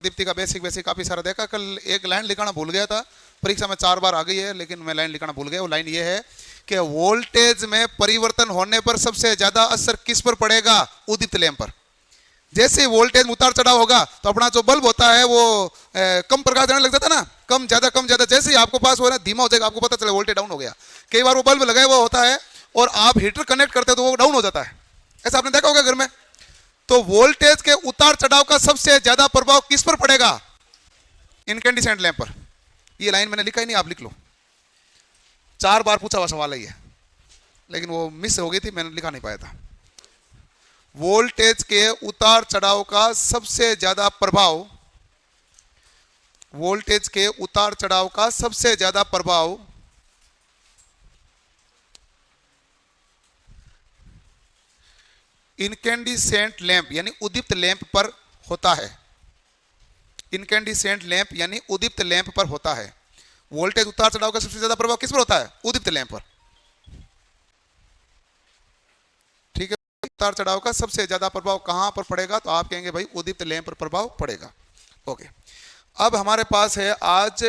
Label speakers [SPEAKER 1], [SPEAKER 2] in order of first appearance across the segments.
[SPEAKER 1] दीप्ति का basic basic काफी सारा देखा। कल एक लाइन लिखाना भूल गया था, परीक्षा में 4 बार आ गई है, लेकिन मैं लाइन लिखाना भूल गया। वो लाइन ये है कि वोल्टेज में परिवर्तन होने पर सबसे ज्यादा असर किस पर पड़ेगा? उद्दीप्त लैंप पर। जैसे वोल्टेज में उतार चढ़ाव होगा तो अपना जो बल्ब होता है वो कम प्रकाश देने लग जाता है ना, कम ज्यादा। जैसे ही आपको पास हो रहा है धीमा हो जाएगा, आपको पता चले वोल्टेज डाउन हो गया। कई बार वो बल्ब लगाया हुआ होता है और आप हीटर कनेक्ट करते हो तो वो डाउन हो जाता है, ऐसा आपने देखा होगा घर में। तो वोल्टेज के उतार चढ़ाव का सबसे ज्यादा प्रभाव किस पर पड़ेगा? इनकैंडिसेंट लैंप पर। ये लाइन मैंने लिखा ही नहीं, आप लिख लो। 4 बार पूछा हुआ सवाल है ये, लेकिन वो मिस हो गई थी, मैंने लिखा नहीं पाया था। वोल्टेज के उतार चढ़ाव का सबसे ज्यादा प्रभाव, वोल्टेज के उतार चढ़ाव का सबसे ज्यादा प्रभाव इनकैंडिसेंट लैंप यानी उद्दीप्त लैंप पर होता है। इनकैंडिसेंट लैंप यानी उद्दीप्त लैंप पर होता है। वोल्टेज उतार चढ़ाव का सबसे ज्यादा प्रभाव किस पर होता है? उद्दीप्त लैंप पर। ठीक है, उतार चढ़ाव का सबसे ज्यादा प्रभाव कहां पर पड़ेगा? तो आप कहेंगे भाई उद्दीप्त लैंप पर प्रभाव पड़ेगा। ओके, अब हमारे पास है आज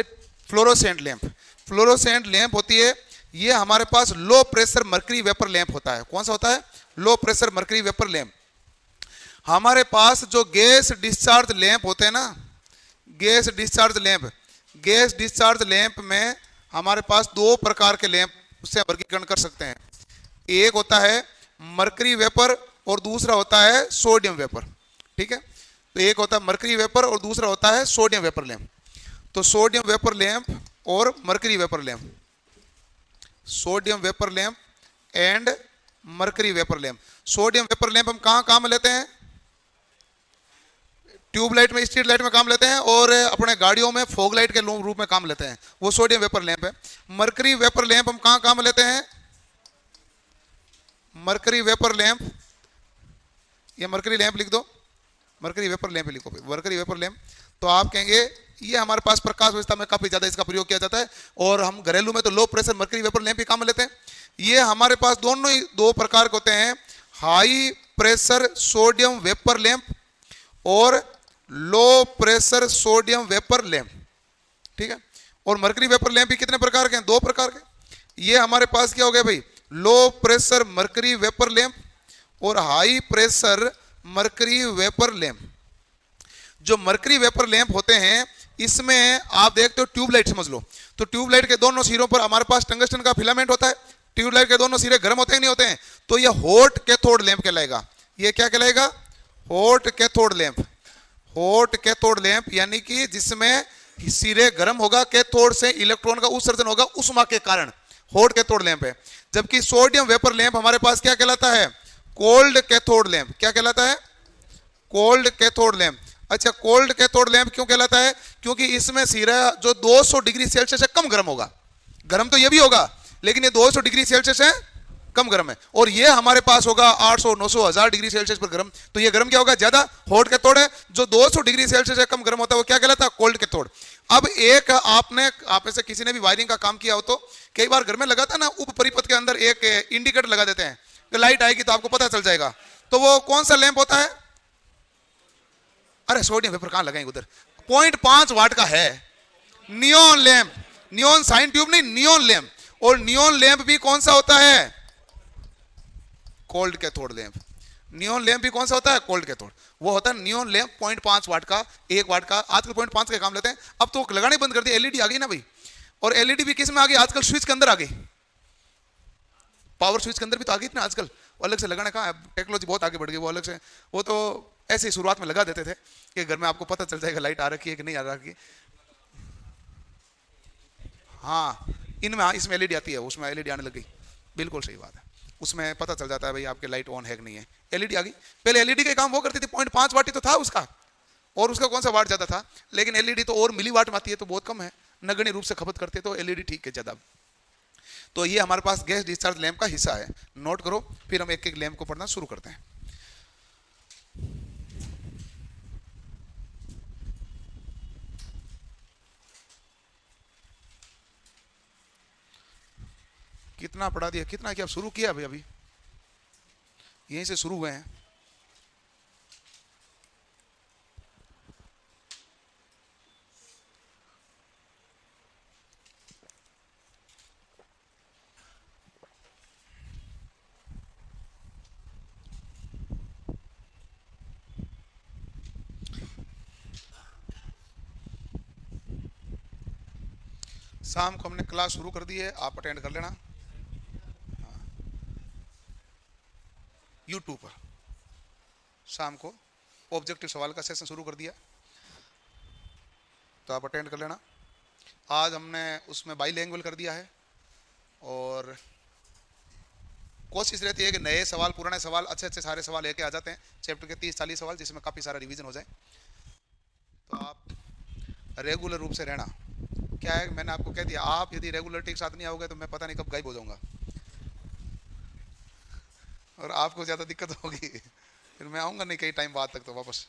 [SPEAKER 1] फ्लोरोसेंट लैंप। फ्लोरोसेंट लैंप होती है, ये हमारे पास low pressure mercury vapour lamp होता है। कौन सा होता है? Low pressure mercury vapour lamp. हमारे पास जो गैस डिस्चार्ज लैंप होते हैं ना, गैस डिस्चार्ज लैंप में हमारे पास 2 प्रकार के लैंप उससे वर्गीकरण कर सकते हैं। एक होता है मर्करी वेपर और दूसरा होता है सोडियम वेपर। ठीक है, तो एक होता है मर्करी वेपर और दूसरा होता है सोडियम वेपर लैंप। तो सोडियम वेपर लैंप और mercury vapour lamp, sodium vapour lamp and mercury vapour lamp. Sodium vapour lamp हम कहां काम में लेते हैं? ट्यूबलाइट में, स्ट्रीट लाइट में काम लेते हैं, और अपने गाड़ियों में फॉग लाइट के रूप में काम लेते हैं, वो सोडियम वेपर लैंप है। मर्करी वेपर लैंप हम कहां काम लेते हैं? मर्करी वेपर लैंप, ये मर्करी लैंप लिख दो, मर्करी वेपर लैंप लिखो, मर्करी वेपर लैंप। तो आप कहेंगे ये हमारे पास प्रकाश व्यवस्था में काफी ज्यादा इसका प्रयोग किया जाता है, और हम घरेलू में तो low pressure mercury vapour lamp ही काम में लेते हैं। ये हमारे पास दोनों ही 2 प्रकार के होते हैं, high pressure sodium vapour lamp और low pressure sodium vapour lamp. ठीक है, और मर्करी वेपर लैंप भी कितने प्रकार के हैं? 2 प्रकार के। ये हमारे पास क्या हो गया भाई? Low pressure mercury vapour lamp और high pressure mercury vapour lamp. जो मर्करी वेपर लैंप होते हैं इसमें आप देखते हो ट्यूबलाइट समझ लो, तो ट्यूबलाइट के दोनों सिरों पर हमारे पास टंगस्टन का फिलामेंट होता है। ट्यूबलाइट के दोनों सिरे गर्म होते हैं नहीं होते हैं? तो ये हॉट कैथोड लैंप कहलाएगा। ये क्या कहलाएगा? Hot cathode lamp. Hot cathode lamp यानी कि जिसमें सिरे गर्म होगा, कैथोड से इलेक्ट्रॉन का उत्सर्जन होगा उष्मा के कारण, हॉट कैथोड लैंप है। जबकि सोडियम वेपर लैंप हमारे पास क्या कहलाता है? Cold cathode lamp. क्या कहलाता है? Cold cathode lamp. अच्छा, कोल्ड कैथोड लैंप क्यों कहलाता है? क्योंकि इसमें सिरा जो 200 डिग्री सेल्सियस से कम गर्म होगा। गर्म तो ये भी होगा, लेकिन ये 200 डिग्री सेल्सियस से कम गर्म है, और ये हमारे पास होगा 800, 900, 1000 डिग्री सेल्सियस पर गर्म। तो ये गर्म क्या होगा? ज्यादा। हॉट कैथोड है। जो 200 डिग्री सेल्सियस से कम गर्म होता है वो क्या कहलाता है? Cold cathode. अब एक आप में से किसी ने भी वायरिंग का काम किया हो तो कई बार घर में लगाता है ना, उप परिपथ के अंदर एक इंडिकेटर लगा देते हैं, लाइट आएगी तो आपको पता चल जाएगा। तो वो कौन सा लैंप होता है? अरे सोडियम वेपर कहां लगाएंगे उधर? 0.5 वाट का है, neon lamp. Neon sign tube नहीं, नियॉन लैंप। और नियॉन लैंप भी कौन सा होता है? Cold cathode lamp. Neon lamp भी कौन सा होता है? Cold cathode. वो होता है नियॉन लैंप 0.5 वाट का, 1 वाट का। आजकल 0.5 के काम लेते हैं, अब तो लगाने बंद कर दिए, एलईडी आ गई ना भाई। और एलईडी भी किस में आ गई? आजकल स्विच के अंदर आ गई, पावर स्विच के अंदर भी तो आ गई ना आजकल। अलग से लगाने का टेक्नोलॉजी बहुत आगे बढ़ गई, वो अलग से। वो तो ऐसे ही शुरुआत में लगा देते थे कि घर में आपको पता चल जाएगा लाइट आ रखी है कि नहीं आ रखी। हाँ, इनमें इसमें एलईडी आती है, उसमें एलईडी आने लग गई। बिल्कुल सही बात है, उसमें पता चल जाता है भाई आपके लाइट ऑन है कि नहीं है। एलईडी आ गई। पहले एलईडी का काम वो करती थी, 0.5 वाट ही तो था उसका, और उसका कौन सा वाट ज्यादा था। लेकिन एलईडी तो और मिली वाट में आती है, तो बहुत कम है, नगण्य रूप से खपत करते, तो एलईडी ठीक है ज्यादा। तो ये हमारे पास गैस डिस्चार्ज लैंप का हिस्सा है, नोट करो। फिर हम एक एक लैंप को पढ़ना शुरू करते हैं। कितना पढ़ा दिया? कितना क्या शुरू किया अभी? अभी यहीं से शुरू हुए हैं। शाम को हमने क्लास शुरू कर दी है, आप अटेंड कर लेना यूट्यूब पर। शाम को ऑब्जेक्टिव सवाल का सेशन शुरू कर दिया, तो आप अटेंड कर लेना। आज हमने उसमें बाईलिंगुअल कर दिया है, और कोशिश रहती है कि नए सवाल, पुराने सवाल, अच्छे अच्छे सारे सवाल लेके आ जाते हैं, चैप्टर के 30-40 सवाल, जिसमें काफ़ी सारा रिवीजन हो जाए। तो आप रेगुलर रूप से रहना। क्या है, मैंने आपको कह दिया, आप यदि रेगुलरिटी के साथ नहीं आओगे तो मैं पता नहीं कब गायब हो जाऊंगा, और आपको ज़्यादा दिक्कत होगी, फिर मैं आऊँगा नहीं कई टाइम बाद तक तो वापस।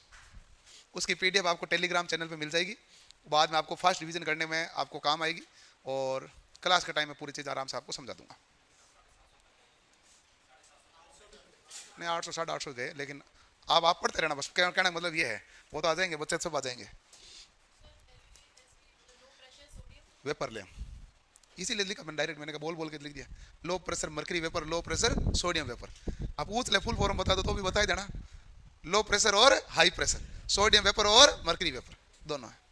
[SPEAKER 1] उसकी PDF आपको टेलीग्राम चैनल पे मिल जाएगी, बाद में आपको फास्ट रिवीजन करने में आपको काम आएगी, और क्लास के टाइम में पूरी चीज़ आराम से आपको समझा दूंगा। नहीं 800 850 गए, लेकिन अब आप पढ़ते रहना बस, कहने का मतलब ये है, वो तो आ जाएंगे बच्चे, सब आ जाएंगे। वेपर लैम्प, इसीलिए लिखा मैंने डायरेक्ट, मैंने कहा बोल बोल के लिख दिया, लो प्रेशर मर्करी वेपर, लो प्रेशर सोडियम वेपर। आप पूछ ले फुल फॉर्म बता दो तो भी बता ही देना, लो प्रेशर और हाई प्रेशर, सोडियम वेपर और मर्करी वेपर दोनों है।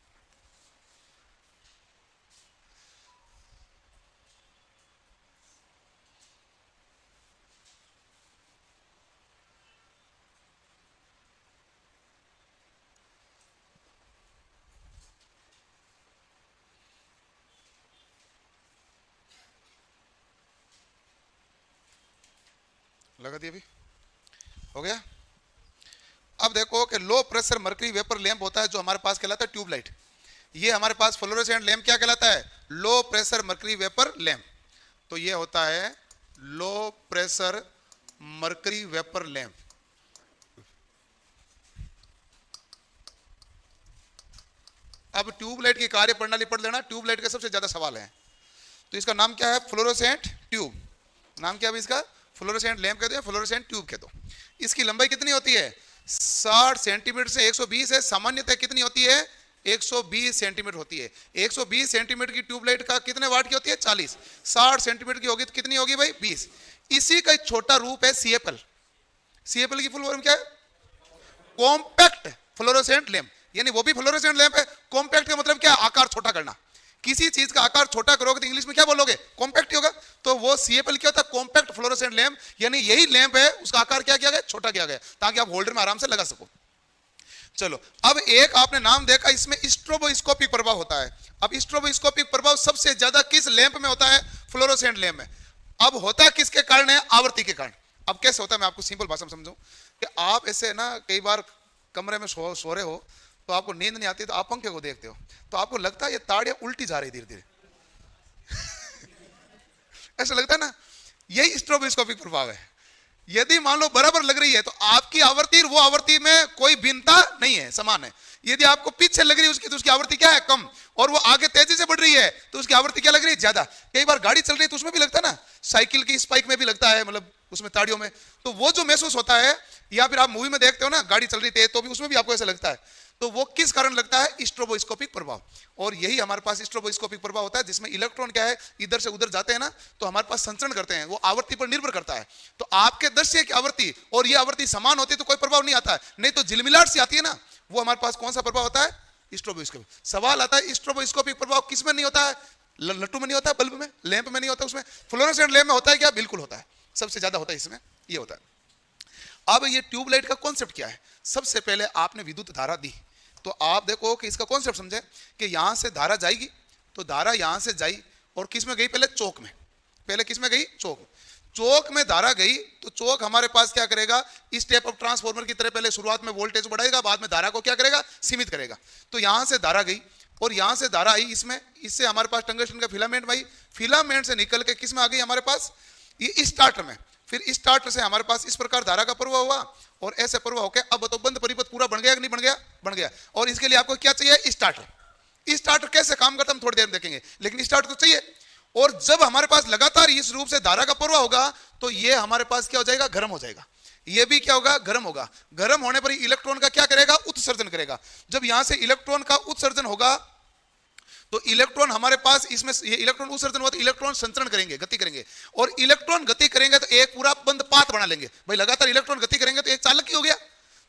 [SPEAKER 1] लगा दिया, अभी हो गया। अब देखो कि लो प्रेशर मर्करी वेपर लैंप होता है जो हमारे पास कहलाता है ट्यूबलाइट। ये हमारे पास फ्लोरोसेंट लैंप क्या कहलाता है, low pressure mercury vapour lamp. तो ये होता है low pressure mercury vapour lamp. अब ट्यूबलाइट की कार्य प्रणाली पढ़ लेना, ट्यूबलाइट के सबसे ज्यादा सवाल है। तो इसका नाम क्या है, फ्लोरोसेंट ट्यूब। नाम क्या है इसका, फ्लोरोसेंट लैंप कह दो या फ्लोरोसेंट ट्यूब कह दो। इसकी लंबाई कितनी होती है, 60 सेंटीमीटर से 120 है। सामान्यतः कितनी होती है, 120 सेंटीमीटर होती है। 120 सेंटीमीटर की ट्यूबलाइट का कितने वाट की होती है, 40। 60 सेंटीमीटर की होगी तो कितनी होगी भाई, 20। इसी का एक छोटा रूप है CFL। CFL की फुल फॉर्म क्या है, कॉम्पैक्ट फ्लोरोसेंट लैंप, यानी वो भी फ्लोरोसेंट लैंप है। कॉम्पैक्ट का मतलब क्या, आकार छोटा करना। किसी चीज का आकार छोटा करोगे तो इंग्लिश में क्या बोलोगे, कॉम्पैक्ट ही होगा। तो वो CFL क्या होता है, कॉम्पैक्ट फ्लोरोसेंट लैंप, यानी यही लैंप है, उसका आकार क्या किया गया, छोटा किया गया, ताकि आप होल्डर में आराम से लगा सको। चलो, अब एक आपने नाम देखा, इसमें स्ट्रोबोस्कोपिक प्रभाव होता है। अब स्ट्रोबोस्कोपिक प्रभाव सबसे ज्यादा किस लैंप में होता है, फ्लोरोसेंट लैंप में। अब होता किसके कारण है, आवृत्ति के कारण। अब कैसे होता है, मैं आपको सिंपल भाषा में समझाऊं कि आप ऐसे ना कई बार कमरे में सो रहे हो, तो आपको नींद नहीं आती, तो आप पंखे को देखते हो, तो आपको लगता है ये ताड़ियां उल्टी जा रही धीरे धीरे ऐसा लगता है ना, यही स्ट्रोबोस्कोपिक प्रभाव है। यदि मान लो बराबर लग रही है तो आपकी आवृत्ति वो आवृत्ति में कोई भिन्नता नहीं है, समान है। यदि आपको पीछे लग रही है उसकी, तो उसकी आवृत्ति क्या है, कम, और वो आगे तेजी से बढ़ रही है तो उसकी आवृत्ति क्या लग रही है, ज्यादा। कई बार गाड़ी चल रही है तो उसमें भी लगता है ना, साइकिल की स्पाइक में भी लगता है, मतलब उसमें ताड़ियों में। तो वो जो महसूस होता है, या फिर आप मूवी में देखते हो ना, गाड़ी चल रही थी तो भी उसमें भी आपको ऐसा लगता है, तो वो किस कारण लगता है, स्ट्रोबोस्कोपिक प्रभाव। और यही हमारे पास स्ट्रोबोस्कोपिक प्रभाव होता है, जिसमें इलेक्ट्रॉन क्या है, इधर से उधर जाते हैं ना, तो हमारे पास संचरण करते हैं, वो आवृत्ति पर निर्भर करता है। तो आपके दृश्य की आवृत्ति और ये आवृत्ति समान होती है तो कोई प्रभाव नहीं आता है, नहीं तो झिलमिलाहट सी आती है ना, वो हमारे पास कौन सा प्रभाव होता है, स्ट्रोबोस्कोपिक। सवाल आता है स्ट्रोबोस्कोपिक प्रभाव किस में नहीं होता है, लट्टू में नहीं होता है, बल्ब में, लैंप में नहीं होता, उसमें फ्लोरोसेंट लैंप में होता है क्या, बिल्कुल होता है, सबसे ज्यादा होता है इसमें, ये होता है। अब ये ट्यूबलाइट का कॉन्सेप्ट क्या है, सबसे पहले आपने विद्युत धारा दी, तो आप देखो कि इसका कॉन्सेप्ट समझे कि यहां से धारा जाएगी, तो धारा यहां से जाई और किस में गई, पहले चौक में, पहले किस में गई, चौक। चौक में धारा गई तो चौक हमारे पास क्या करेगा, इस स्टेप ऑफ ट्रांसफार्मर की तरह पहले शुरुआत में वोल्टेज बढ़ाएगा, बाद में धारा को क्या करेगा, सीमित करेगा। तो यहां से धारा गई और यहां से धारा आई इसमें, इससे हमारे पास टंगस्टन का फिलामेंट भाई, फिलामेंट से निकल के किस में आ गई हमारे पास, ये स्टार्टर में। फिर स्टार्टर से हमारे पास इस प्रकार धारा का प्रवाह हुआ और ऐसे प्रवाह होकर अब तो बंद परिपथ पूरा बन गया कि नहीं बन गया, बन गया। और इसके लिए आपको क्या चाहिए, स्टार्टर। स्टार्टर कैसे काम करता है हम थोड़ी देर में देखेंगे, लेकिन स्टार्टर तो चाहिए। और जब हमारे पास लगातार इस रूप से धारा का प्रवाह होगा तो ये हमारे पास क्या हो जाएगा, गर्म हो जाएगा। ये भी क्या होगा, गर्म होगा। गर्म होने पर इलेक्ट्रॉन का क्या करेगा, उत्सर्जन करेगा। जब यहां से इलेक्ट्रॉन का उत्सर्जन होगा तो इलेक्ट्रॉन हमारे पास, इसमें ये इलेक्ट्रॉन उत्सर्जन हुआ तो इलेक्ट्रॉन संचरण करेंगे, गति करेंगे, और इलेक्ट्रॉन गति करेंगे तो एक पूरा बंद पाथ बना लेंगे। भाई लगातार इलेक्ट्रॉन गति करेंगे तो एक चालक ही हो गया।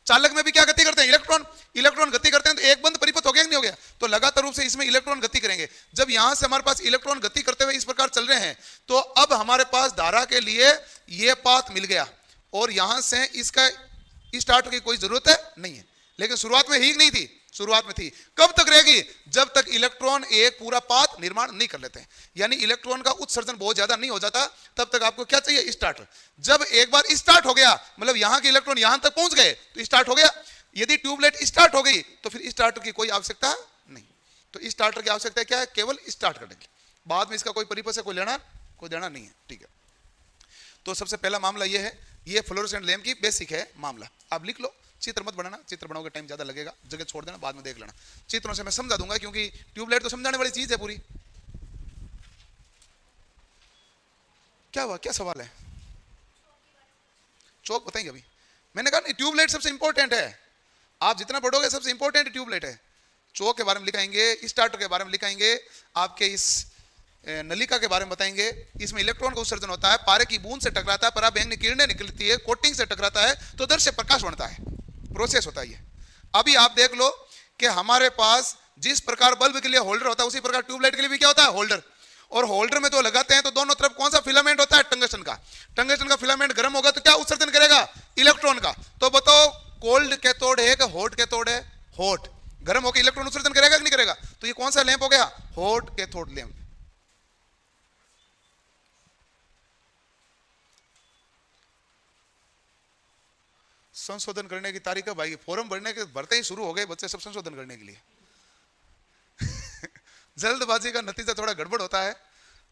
[SPEAKER 1] चालक में भी क्या गति करते हैं, इलेक्ट्रॉन, इलेक्ट्रॉन गति करते हैं तो एक बंद परिपथ हो गया नहीं हो गया। गया। तो लगातार रूप से इसमें इलेक्ट्रॉन गति करेंगे। जब यहां से हमारे पास इलेक्ट्रॉन गति करते हुए इस प्रकार चल रहे हैं, तो अब हमारे पास धारा के लिए यह पाथ मिल गया और यहां से इसका स्टार्ट की कोई जरूरत है नहीं है। लेकिन शुरुआत में ही नहीं थी, शुरुआत में थी। कब तक रहेगी? जब तक इलेक्ट्रॉन एक पूरा पाथ निर्माण नहीं कर लेते, यानी इलेक्ट्रॉन का उत्सर्जन बहुत ज्यादा नहीं हो जाता, तब तक आपको क्या चाहिए? स्टार्टर। जब एक बार स्टार्ट हो गया, मतलब यहां के इलेक्ट्रॉन यहां तक पहुंच गए तो स्टार्ट हो गया। यदि ट्यूबलाइट स्टार्ट हो गई तो फिर स्टार्टर की कोई आवश्यकता नहीं। तो स्टार्टर की आवश्यकता क्या है? केवल स्टार्ट करने की, बाद में इसका कोई परिपथ से कोई लेना कोई देना नहीं है। ठीक है, तो सबसे पहला मामला यह है, ये फ्लोरोसेंट लैंप की बेसिक है मामला। आप लिख लो, चित्र मत बनाना, चित्र बनाओगे टाइम ज्यादा लगेगा, जगह छोड़ देना, बाद में देख लेना। चित्रों से मैं समझा दूंगा, क्योंकि ट्यूबलाइट तो समझाने वाली चीज है पूरी। क्या हुआ, क्या सवाल है? चौक बताएंगे अभी। मैंने कहा नहीं, ट्यूबलाइट सबसे इंपॉर्टेंट है, आप जितना पढ़ोगे सबसे इंपॉर्टेंट ट्यूबलाइट है। चौक के बारे में लिखाएंगे, स्टार्टर के बारे में लिखाएंगे, आपके इस नलिका के बारे में बताएंगे। इसमें इलेक्ट्रॉन का उत्सर्जन होता है, पारे की बूंद से टकराता है, पराबैंगनी किरणें निकलती है, कोटिंग से टकराता है तो दृश्य प्रकाश बनता है, प्रोसेस होता है ये। अभी आप देख लो कि हमारे पास जिस प्रकार बल्ब के लिए होल्डर होता है, उसी प्रकार ट्यूबलाइट के लिए भी क्या होता है? होल्डर। और होल्डर में तो लगाते हैं तो दोनों तरफ कौन सा फिलामेंट होता है? टंगस्टन का। टंगस्टन का फिलामेंट गर्म होगा तो क्या उत्सर्जन करेगा? इलेक्ट्रॉन का। तो बताओ, कोल्ड कैथोड है कि हॉट कैथोड है? हॉट। गर्म होकर इलेक्ट्रॉन उत्सर्जन करेगा कि नहीं करेगा? तो ये कौन सा लैंप हो गया? Hot cathode lamp. संशोधन करने की तारीख है भाई, फॉर्म भरने के भरते ही शुरू हो गए बच्चे सब संशोधन करने के लिए। जल्दबाजी का नतीजा थोड़ा गड़बड़ होता है,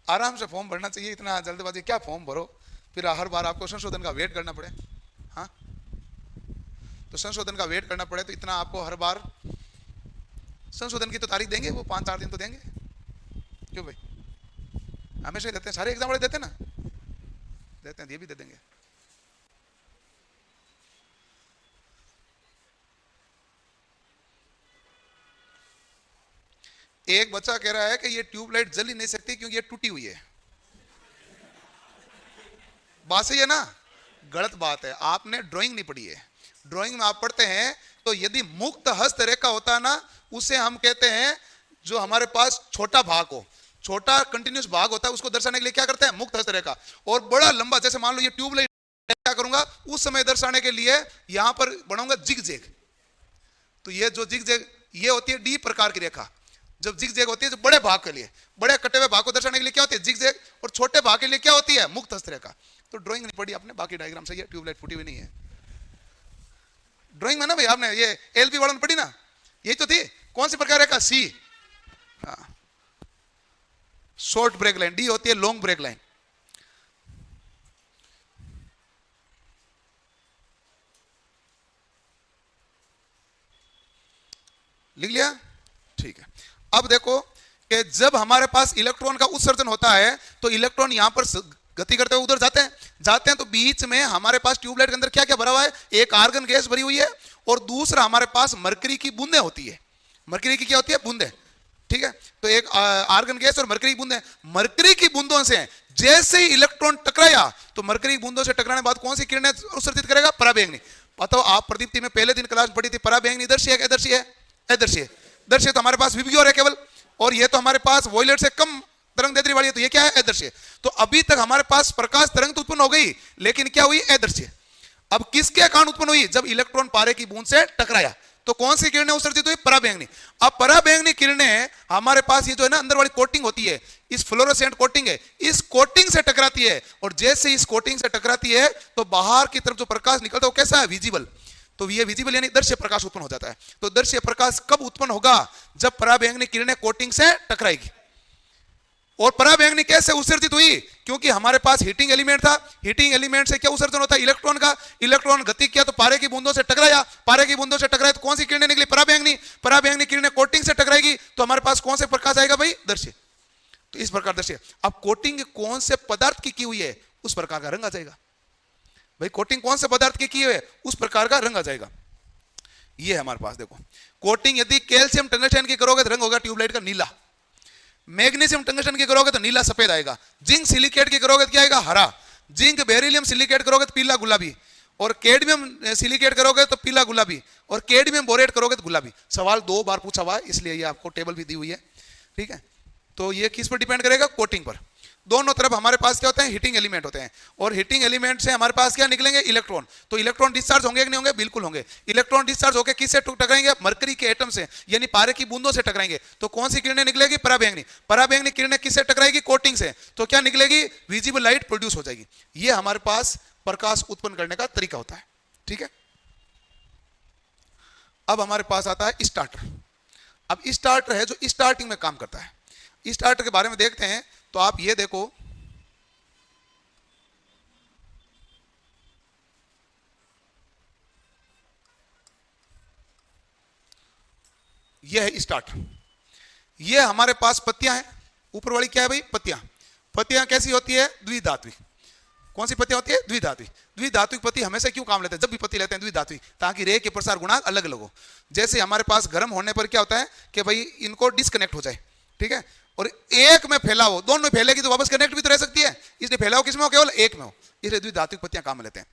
[SPEAKER 1] आराम से फॉर्म भरना चाहिए। इतना जल्दबाजी क्या, फॉर्म भरो फिर हर बार आपको संशोधन का वेट करना पड़े। हाँ, तो संशोधन का वेट करना पड़े तो इतना आपको हर बार संशोधन की तो तारीख देंगे, वो 5-4 दिन तो देंगे। क्यों भाई, हमेशा देते हैं, सारे एग्जाम वाले देते हैं ना, देते हैं, ये भी दे देंगे। एक बच्चा कह रहा है कि ये ट्यूबलाइट जल ही नहीं सकती क्योंकि ये टूटी हुई है। बात सही है ना? गलत बात है, आपने ड्राइंग नहीं पढ़ी है। ड्राइंग में आप पढ़ते हैं तो यदि मुक्त हस्त रेखा होता ना, उसे हम कहते हैं जो हमारे पास छोटा भाग हो, छोटा कंटिन्यूस भाग होता है, उसको दर्शाने के लिए क्या करते हैं? मुक्त हस्त रेखा। और बड़ा लंबा, जैसे मान लो ये ट्यूबलाइट, क्या करूंगा उस समय दर्शाने के लिए? यहां पर बनाऊंगा जिग जैग। तो ये जो जिग जैग, ये होती है डी प्रकार की रेखा। जब जिग जैग होती है जो बड़े भाग के लिए, बड़े कटे हुए भाग को दर्शाने के लिए क्या होती है? Zig zag. और छोटे भाग के लिए क्या होती है? मुक्त हस्त रेखा। तो ड्राइंग नहीं पढ़ी आपने, बाकी डायग्राम सही है, ट्यूबलाइट फूटी हुई नहीं है। ड्राइंग में ना भाई आपने ये एलपी वाला पढ़ी ना, यही तो थी। कौन सी प्रकार रेखा? C. Short break line. D होती है लॉन्ग ब्रेक लाइन। लिख लिया? ठीक है। अब देखो कि जब हमारे पास इलेक्ट्रॉन का उत्सर्जन होता है तो इलेक्ट्रॉन यहां पर गति करते हुए उधर जाते हैं तो बीच में हमारे पास ट्यूबलाइट के अंदर क्या क्या भरा हुआ है? एक आर्गन गैस भरी हुई है और दूसरा हमारे पास मरकरी की बूंदें होती है। मरकरी की क्या होती है? बूंदें। ठीक है, तो एक आर्गन गैस और मरकरी की बूंदें। मरकरी की बूंदों से जैसे ही इलेक्ट्रॉन टकराया तो मरकरी की बूंदों से टकराने के बाद कौन सी किरणें उत्सर्जित करेगा? पराबैंगनी। बताओ, आप प्रदीप्ति में पहले दिन क्लास पढ़ी थी, पराबैंगनी दर्शी है, दर्शी है, अदर्शी है। दर्शी तो हमारे पास विबग्योर है केवल, और ये तो हमारे पास वॉयलेट से कम तरंग दैर्ध्य वाली है, तो ये क्या है? अदृश्य। तो अभी तक हमारे पास प्रकाश तरंग तो उत्पन्न हो गई, लेकिन क्या हुई? अदृश्य। अब किसके कारण उत्पन्न हुई? जब इलेक्ट्रॉन पारे की बूंद से टकराया तो कौन सी किरणें उत्सर्जित हुई? पराबैंगनी। अब पराबैंगनी किरणें हमारे पास ये जो है ना अंदर वाली कोटिंग होती है, इस फ्लोरोसेंट कोटिंग है, इस कोटिंग से टकराती है, और जैसे इस कोटिंग से टकराती है तो बाहर की तरफ जो प्रकाश निकलता है वो कैसा है? विजिबल। तो ये विजिबल यानी दृश्य प्रकाश उत्पन्न हो जाता है। तो दृश्य प्रकाश कब उत्पन्न होगा? जब पराबैंगनी किरणें कोटिंग से टकराएगी। और पराबैंगनी कैसे उत्सर्जित हुई? क्योंकि हमारे पास हीटिंग एलिमेंट था, हीटिंग एलिमेंट से क्या उत्सर्जन होता है? इलेक्ट्रॉन का। इलेक्ट्रॉन गति किया तो पारे की बूंदों से टकराया, पारे की बूंदों से टकराया तो कौन सी किरणें निकली? पराबैंगनी। पराबैंगनी किरणें कोटिंग से टकराएगी तो हमारे पास कौन से प्रकाश आएगा भाई? दृश्य। तो इस प्रकार दृश्य। अब कोटिंग कौन से पदार्थ की हुई है उस प्रकार का रंग आ जाएगा भाई। कोटिंग कौन से पदार्थ की हुई है उस प्रकार का रंग आ जाएगा। ये है हमारे पास, देखो कोटिंग यदि कैल्शियम टंगस्टन की करोगे तो रंग होगा ट्यूबलाइट का नीला। मैग्नीशियम टंगस्टन की करोगे तो नीला सफेद आएगा। जिंक सिलिकेट की करोगे तो क्या आएगा? हरा। जिंक बेरिलियम सिलिकेट करोगे तो पीला गुलाबी। और कैडमियम सिलिकेट करोगे तो पीला गुलाबी, और कैडमियम बोरेट करोगे तो गुलाबी। सवाल 2 बार पूछा हुआ है, इसलिए ये आपको टेबल भी दी हुई है, ठीक है। तो ये किस पर डिपेंड करेगा? कोटिंग पर। दोनों तरफ हमारे पास क्या होते हैं? हीटिंग एलिमेंट होते हैं, और हीटिंग एलिमेंट से हमारे पास क्या निकलेंगे? इलेक्ट्रॉन। तो इलेक्ट्रॉन डिस्चार्ज होंगे कि नहीं होंगे? बिल्कुल होंगे। इलेक्ट्रॉन डिस्चार्ज होकर किससे टकराएंगे? मरकरी के एटम से, यानी पारे की बूंदों से टकराएंगे। तो कौन सी किरणें निकलेगी? पराबैंगनी। पराबैंगनी किरणें किससे टकराएगी? कोटिंग से। तो क्या निकलेगी? विजिबल लाइट प्रोड्यूस हो जाएगी। ये हमारे पास प्रकाश उत्पन्न करने का तरीका होता है, ठीक है। अब हमारे पास आता है स्टार्टर। अब स्टार्टर है जो स्टार्टिंग में काम करता है। स्टार्टर के बारे में देखते हैं। तो आप ये देखो, ये है स्टार्टर। ये हमारे पास पत्तियां हैं। ऊपर वाली क्या है भाई? पत्तियां। पत्तियां कैसी होती है? द्विधात्विक। कौन सी पत्तियां होती है? द्विधात्विक। द्विधात्विक पत्ती हमेशा क्यों काम लेते हैं? जब भी पत्ती लेते हैं द्विधात्विक, ताकि रे के प्रसार गुणांक अलग अलग हो। जैसे हमारे पास गर्म होने पर क्या होता है कि भाई इनको डिस्कनेक्ट हो जाए, ठीक है, और एक में फैला हो, दोनों में फैलेगी तो वापस कनेक्ट भी तो रह सकती है, इसलिए फैलाव किसमें हो? केवल एक में हो, इसलिए द्विधात्विक पत्तियां काम लेते हैं।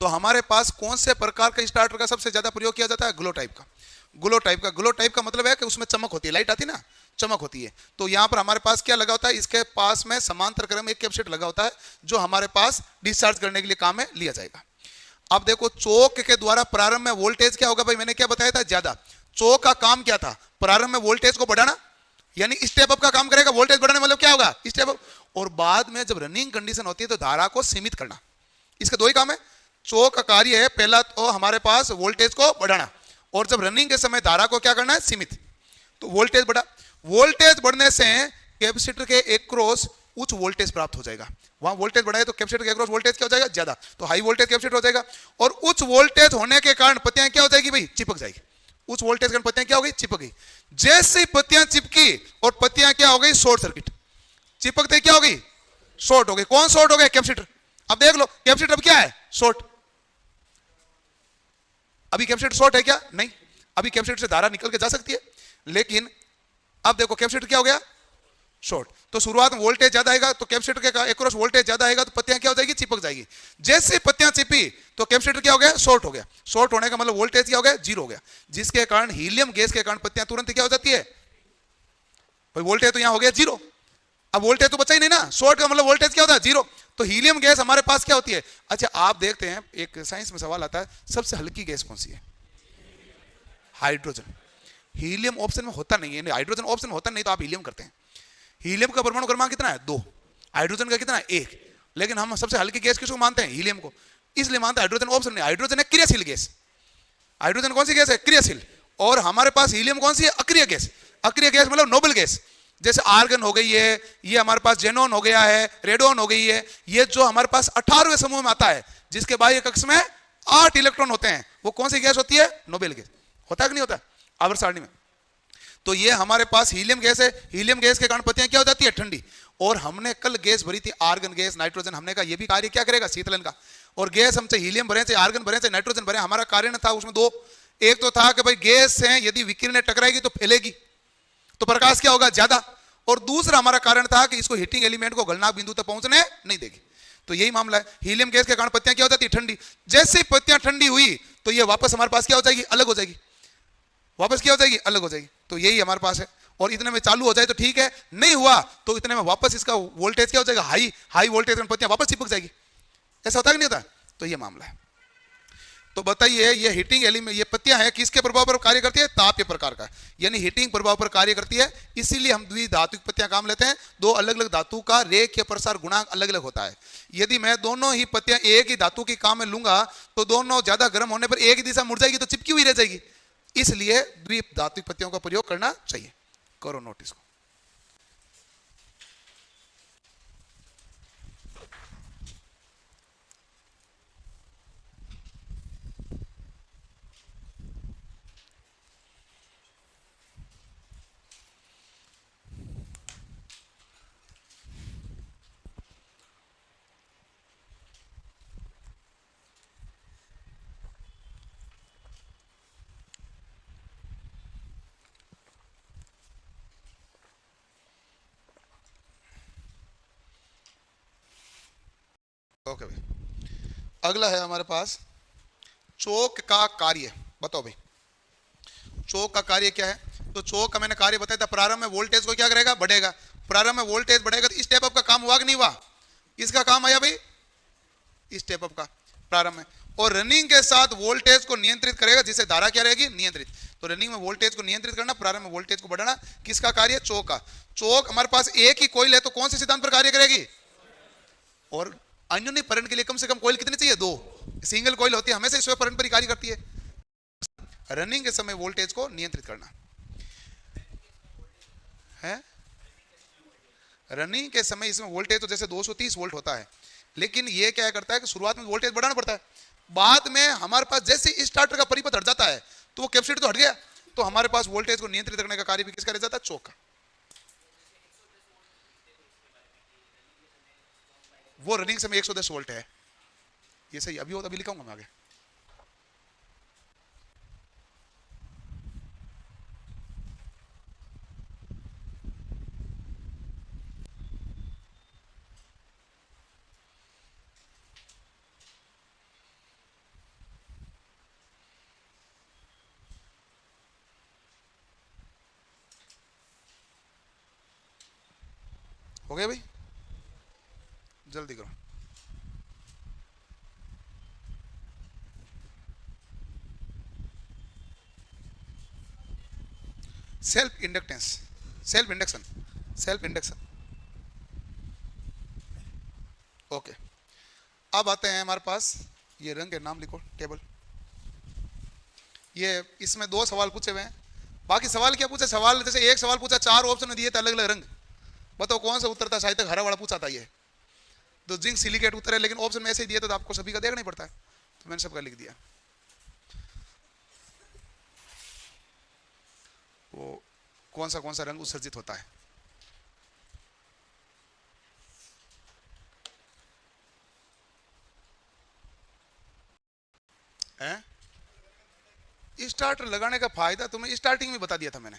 [SPEAKER 1] तो हमारे पास कौन से प्रकार का स्टार्टर का सबसे ज्यादा प्रयोग किया जाता है? ग्लो टाइप का। ग्लो टाइप का। ग्लो टाइप का मतलब है कि उसमें चमक होती है, लाइट आती है ना, चमक होती है। तो यहां पर हमारे पास क्या लगा होता है? इसके पास में समांतर क्रम एक कैपेसिटर लगा होता है, जो हमारे पास डिस्चार्ज करने के लिए काम में लिया जाएगा। अब देखो, चौक के द्वारा प्रारंभ में वोल्टेज क्या होगा भाई? मैंने क्या बताया था? ज्यादा। चौक का काम क्या था? प्रारंभ में वोल्टेज को बढ़ाना, यानी स्टेप अप का काम करेगा। वोल्टेज बढ़ाने मतलब क्या होगा? Step up. और बाद में जब रनिंग कंडीशन होती है तो धारा को सीमित करना। इसका दो ही काम है। चौक का कार्य है पहला तो हमारे पास वोल्टेज को बढ़ाना, और जब रनिंग के समय धारा को क्या करना है? सीमित। तो वोल्टेज बढ़ा। वोल्टेज बढ़ने से कैपेसिटर के एक्रॉस उच्च वोल्टेज प्राप्त हो जाएगा। वहां वोल्टेज बढ़ाए तो कैपेसिटर के एक्रॉस वोल्टेज क्या हो जाएगा? ज्यादा। तो हाई वोल्टेज कैपेसिटर हो जाएगा, और उच्च वोल्टेज होने के कारण पत्तियां क्या हो जाएगी भाई? चिपक जाएगी। उच्च वोल्टेज के कारण पत्तियां क्या हो गई? चिपक गई। जैसे पत्तियां चिपकी और पत्तियां क्या हो गई? Short circuit. चिपकते क्या हो गई? शॉर्ट हो गई। कौन शॉर्ट हो गया? कैपेसिटर। अब देख लो, कैपेसिटर अब क्या है? शॉर्ट। अभी कैपेसिटर शॉर्ट है क्या? नहीं। अभी कैपेसिटर से धारा निकल के जा सकती है, लेकिन अब देखो कैपेसिटर क्या हो गया? शॉर्ट। तो शुरुआत में वोल्टेज ज्यादा आएगा, तो कैपेसिटर के एक्रॉस वोल्टेज ज्यादा आएगा, तो पत्तियां क्या हो जाएगी? चिपक जाएगी। जैसे पत्तियां चिपी तो कैपेसिटर क्या हो गया? शॉर्ट हो गया। शॉर्ट होने का मतलब वोल्टेज क्या हो गया? जीरो हो गया, जिसके कारण हीलियम गैस के कारण पत्तियां तुरंत क्या हो जाती है भाई? वोल्टेज तो यहां हो गया जीरो। अब वोल्टेज तो बचा ही नहीं ना, शॉर्ट का मतलब वोल्टेज क्या होता है? जीरो। तो हीलियम गैस हमारे पास क्या होती है? अच्छा, आप देखते हैं एक साइंस में सवाल आता है, सबसे हल्की गैस कौन सी है? हाइड्रोजन। हीलियम ऑप्शन में होता नहीं है, हाइड्रोजन ऑप्शन में होता नहीं, तो आप हीलियम करते हैं। हीलियम का परमाणु क्रमांक कितना है? 2। हाइड्रोजन का कितना है? 1। लेकिन हम सबसे हल्की गैस किसको मानते हैं? हीलियम को। इसलिए मानते हैं, हाइड्रोजन ऑप्शन नहीं। हाइड्रोजन है क्रियाशील गैस। हाइड्रोजन कौन सी गैस है? क्रियाशील। और हमारे पास हीलियम कौन सी है? अक्रिय गैस। अक्रिय गैस मतलब नोबल गैस। जैसे आर्गन हो गई है, ये हमारे पास जेनोन हो गया है, रेडोन हो गई है, ये जो हमारे पास 18वें समूह में आता है, जिसके बाह्य कक्ष में 8 इलेक्ट्रॉन होते हैं, वो कौन सी गैस होती है? Noble gas. होता है कि नहीं होता? आवर्त सारणी में। तो ये हमारे पास हीलियम गैस है। हीलियम गैस के कारण पत्तियां क्या हो जाती है? ठंडी। और हमने कल गैस भरी थी आर्गन गैस, नाइट्रोजन। हमने कहा ये भी कार्य क्या करेगा? शीतलन का। और गैस हम चाहे हीलियम भरे, चाहे आर्गन भरे, चाहे नाइट्रोजन भरे, हमारा कार्य था उसमें दो। एक तो था कि भाई गैस से यदि विकिरण टकराएगी तो फैलेगी, तो प्रकाश क्या होगा? ज्यादा। और दूसरा हमारा कारण था कि इसको हीटिंग एलिमेंट को गलनांक बिंदु तक पहुंचने नहीं देगी। तो यही मामला है। हीलियम गैस के कारण पत्तियां क्या हो जाती है? ठंडी। जैसे ही पत्तियां ठंडी हुई तो ये वापस हमारे पास क्या हो जाएगी? अलग हो जाएगी। वापस क्या हो जाएगी? अलग हो जाएगी। तो यही हमारे पास है। और इतने में चालू हो जाए तो ठीक है, नहीं हुआ तो इतने में वापस इसका वोल्टेज क्या हो जाएगा? हाई। हाई वोल्टेज में पत्तियां वापस चिपक जाएगी। ऐसा होता है कि नहीं होता? तो ये मामला है। तो बताइए, ये हीटिंग एलिमेंट, ये पत्तियां हैं, किसके प्रभाव पर कार्य करती है? ताप के प्रकार का, यानी हीटिंग प्रभाव पर कार्य करती है। इसीलिए हम द्विधात्विक पत्तियां काम लेते हैं। दो अलग अलग धातु का रेखीय प्रसार गुणांक अलग अलग होता है। यदि मैं दोनों ही पत्तियां एक ही धातु की काम में लूंगा तो दोनों ज्यादा गर्म होने पर एक ही दिशा मुड़ जाएगी, तो चिपकी हुई रह जाएगी। इसलिए द्विधात्विक पत्तियों का प्रयोग करना चाहिए। करो नोटिस को। ओके भाई, अगला है हमारे पास चोक का कार्य। बताओ भाई चोक का कार्य क्या है? तो चोक का मैंने कार्य बताया था, प्रारंभ में वोल्टेज को क्या करेगा? बढ़ेगा। प्रारंभ में वोल्टेज बढ़ेगा तो स्टेप अप का काम हुआ कि नहीं हुआ? किसका काम आया भाई? स्टेप अप का प्रारंभ में। और रनिंग के साथ वोल्टेज को नियंत्रित करेगा, जिससे धारा क्या रहेगी? नियंत्रित। तो रनिंग में वोल्टेज को नियंत्रित करना, प्रारंभ में वोल्टेज को बढ़ाना, किसका कार्य? चोक का। चोक हमारे पास एक ही कॉइल है तो कौन से सिद्धांत पर कार्य करेगी? और अन्योन्य करंट के लिए कम से कम कॉइल कितने चाहिए? 2। सिंगल कॉइल होती है हमेशा स्व करंट पर ही कार्य करती है। रनिंग के समय वोल्टेज को नियंत्रित करना है। रनिंग के समय इसमें वोल्टेज तो जैसे 230 वोल्ट होता है, लेकिन ये क्या करता है कि शुरुआत में वोल्टेज बढ़ाना पड़ता है। बाद में हमारे पास जैसे स्टार्टर का परिपथ हट जाता है तो वो कैपेसिटर तो हट गया, तो हमारे पास वोल्टेज को नियंत्रित करने का कार्य भी किसका रह जाता है? चोक का। वो रनिंग समय 110 वोल्ट है। ये सही अभी होता, अभी लिखाऊंगा मैं आगे। हो गया भाई? जल्दी करो। Self inductance, self induction, self induction. Okay, अब आते हैं हमारे पास, ये रंग के नाम लिखो, टेबल। ये इसमें 2 सवाल पूछे हुए हैं। बाकी सवाल क्या पूछा? सवाल जैसे एक सवाल पूछा, 4 ऑप्शन दिए थे अलग अलग रंग। बताओ कौन सा उत्तर था? शायद तक हरा वाला पूछा था। ये तो जिंक सिलिकेट उत्तर है, लेकिन ऑप्शन में ऐसे ही दिए तो आपको सभी का देखना ही पड़ता है, तो मैंने सबका लिख दिया। वो कौन सा रंग उत्सर्जित होता है? स्टार्टर लगाने का फायदा तुम्हें स्टार्टिंग में बता दिया था मैंने।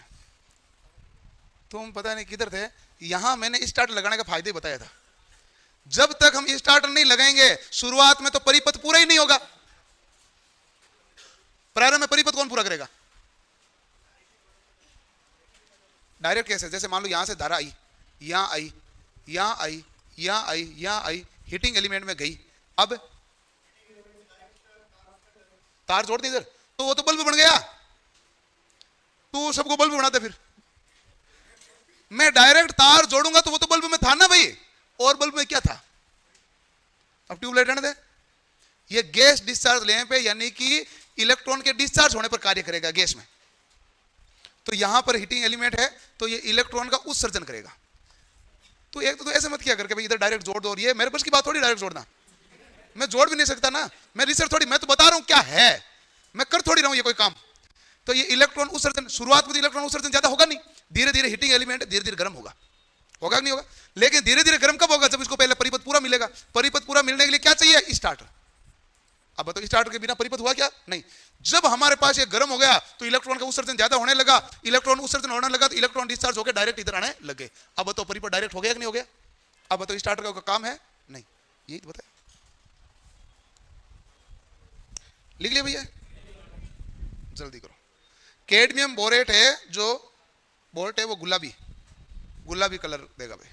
[SPEAKER 1] तुम पता नहीं किधर थे, यहां मैंने स्टार्टर लगाने का फायदा ही बताया था। जब तक हम स्टार्टर नहीं लगाएंगे शुरुआत में तो परिपथ पूरा ही नहीं होगा। प्रारंभ में परिपथ कौन पूरा करेगा? डायरेक्ट कैसे? जैसे मान लो यहां से धारा आई, यहां आई, यहां आई, यहां आई, यहां आई, हीटिंग एलिमेंट में गई, अब तार जोड़ दी इधर, तो वो तो बल्ब बन गया। तू सबको बल्ब बनाते फिर। मैं डायरेक्ट तार जोड़ूंगा तो वो तो बल्ब में था ना भाई, और बल्ब में क्या था? अब ट्यूबलाइट रहने दे। ये गैस डिस्चार्ज लैंप है, यानी कि इलेक्ट्रॉन के डिस्चार्ज होने पर कार्य करेगा गैस में। तो यहां पर हीटिंग एलिमेंट है तो ये इलेक्ट्रॉन का उत्सर्जन करेगा। तो एक तो ऐसे मत किया करके भाई इधर डायरेक्ट जोड़ दो, और ये मेरे बस की बात थोड़ी डायरेक्ट जोड़ना। मैं जोड़ भी नहीं सकता ना, मैं रिसर्च थोड़ी, मैं तो बता रहा हूं क्या है, मैं कर थोड़ी रहा हूं ये कोई काम। तो ये इलेक्ट्रॉन उत्सर्जन, शुरुआत में इलेक्ट्रॉन उत्सर्जन ज्यादा होगा नहीं, धीरे धीरे हीटिंग एलिमेंट धीरे धीरे गर्म होगा। होगा कि नहीं होगा? लेकिन धीरे धीरे गर्म कब होगा? जब इसको पहले परिपथ पूरा मिलेगा। परिपथ पूरा मिलने के लिए क्या चाहिए? स्टार्टर। अब बताओ स्टार्टर के बिना परिपथ हुआ क्या? नहीं। जब हमारे पास ये गर्म हो गया तो इलेक्ट्रॉन का उत्सर्जन ज्यादा होने लगा, इलेक्ट्रॉन उत्सर्जन होने लगा तो इलेक्ट्रॉन डिस्चार्ज होकर डायरेक्ट इधर आने लगे। अब बताओ परिपथ डायरेक्ट हो गया कि नहीं हो गया? अब बताओ स्टार्टर का काम है? नहीं। यही तो बताया। लिख लिया भैया? जल्दी करो। कैडमियम बोरेट है, जो बोरेट है वो गुलाबी, गुलाबी कलर देगा भाई।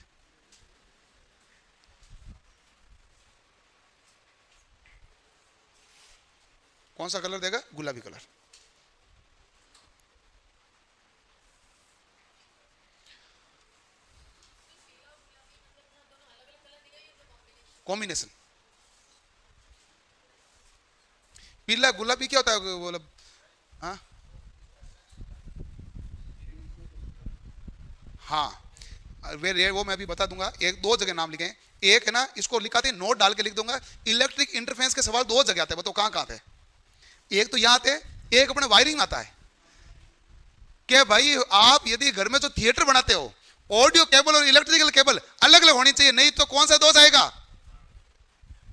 [SPEAKER 1] कौन सा कलर देगा? गुलाबी कलर। कॉम्बिनेशन। पीला गुलाबी क्या होता है? वो हाँ हाँ, वो मैं अभी बता दूंगा। एक 2 जगह नाम लिखे। एक है ना, इसको लिखाते हैं, नोट डाल के लिख दूंगा। इलेक्ट्रिक इंटरफेरेंस के सवाल 2 जगह आते हैं, बताओ कहां कहां आते हैं? एक तो यहां आते हैं, एक अपने वायरिंग आता है। क्या भाई आप यदि घर में जो थिएटर बनाते हो, ऑडियो केबल और इलेक्ट्रिकल केबल अलग अलग होनी चाहिए, नहीं तो कौन सा दोष आएगा?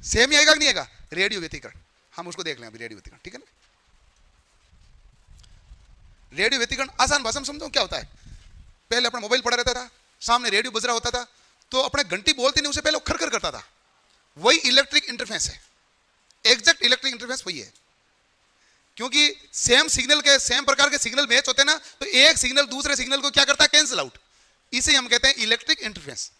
[SPEAKER 1] सेम ही आएगा कि नहीं आएगा? रेडियो व्यतिकरण, हम उसको देख लें अभी। रेडियो व्यतिकरण, ठीक है ना? रेडियो व्यतिकरण आसान भाषा में समझो क्या होता है। पहले अपना मोबाइल पड़ा रहता था, सामने रेडियो बज रहा होता था, तो अपने घंटी बोलते नहीं, उसे पहले खरखर करता था। वही इलेक्ट्रिक इंटरफेरेंस है। एग्जैक्ट इलेक्ट्रिक इंटरफेरेंस वही है, क्योंकि सेम सिग्नल के सेम प्रकार के सिग्नल मैच होते हैं ना, तो एक सिग्नल दूसरे सिग्नल को क्या करता है, कैंसिल आउट। इसे हम कहते हैं इलेक्ट्रिक इंटरफेरेंस।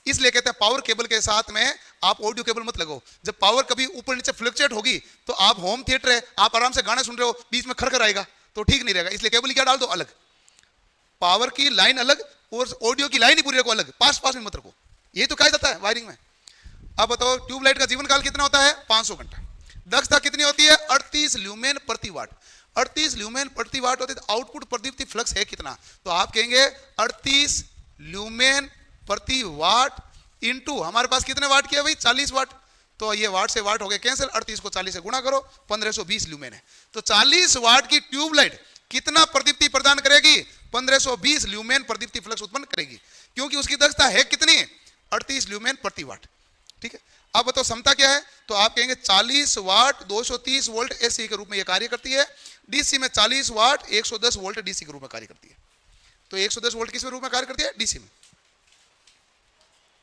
[SPEAKER 1] इसलिए कहते हैं पावर केबल के साथ में आप ऑडियो केबल मत लगो। जब पावर कभी ऊपर नीचे फ्लक्चुएट होगी तो आप होम थिएटर है, आप आराम से गाना सुन रहे हो, बीच में खरखर आएगा तो ठीक नहीं रहेगा। इसलिए केबल क्या डाल दो अलग, पावर की लाइन अलग और ऑडियो की लाइन ही पूरी रखो अलग, पास पास में मत रखो। ये तो कहा जाता है वायरिंग में। अब बताओ ट्यूबलाइट का जीवन काल कितना होता है, 500 घंटा। दक्षता कितनी होती है, 38 ल्यूमेन प्रति वाट। 38 ल्यूमेन प्रति वाट होती है तो आउटपुट प्रदीप्ति फ्लक्स है कितना, तो आप कहेंगे 38 ल्यूमेन प्रति वाट इनटू हमारे पास कितने वाट की है भाई, 40 वाट। तो ये वाट से वाट हो गए कैंसिल, 38 को 40 से गुणा करो, 1520 ल्यूमेन है। तो 40 वाट की ट्यूबलाइट कितना प्रदीप्ति प्रदान करेगी, 1520 ल्यूमेन प्रदीप्ति फ्लक्स उत्पन्न करेगी, क्योंकि उसकी दक्षता है कितनी, 38 ल्यूमेन प्रति वाट। ठीक है, अब बताओ क्षमता क्या है, तो आप कहेंगे 40 वाट 230 वोल्ट एसी के रूप में यह कार्य करती है। डीसी में 40 वाट 110 वोल्ट डीसी के रूप में कार्य करती है। तो 110 वोल्ट किस रूप में कार्य करती है, डीसी में।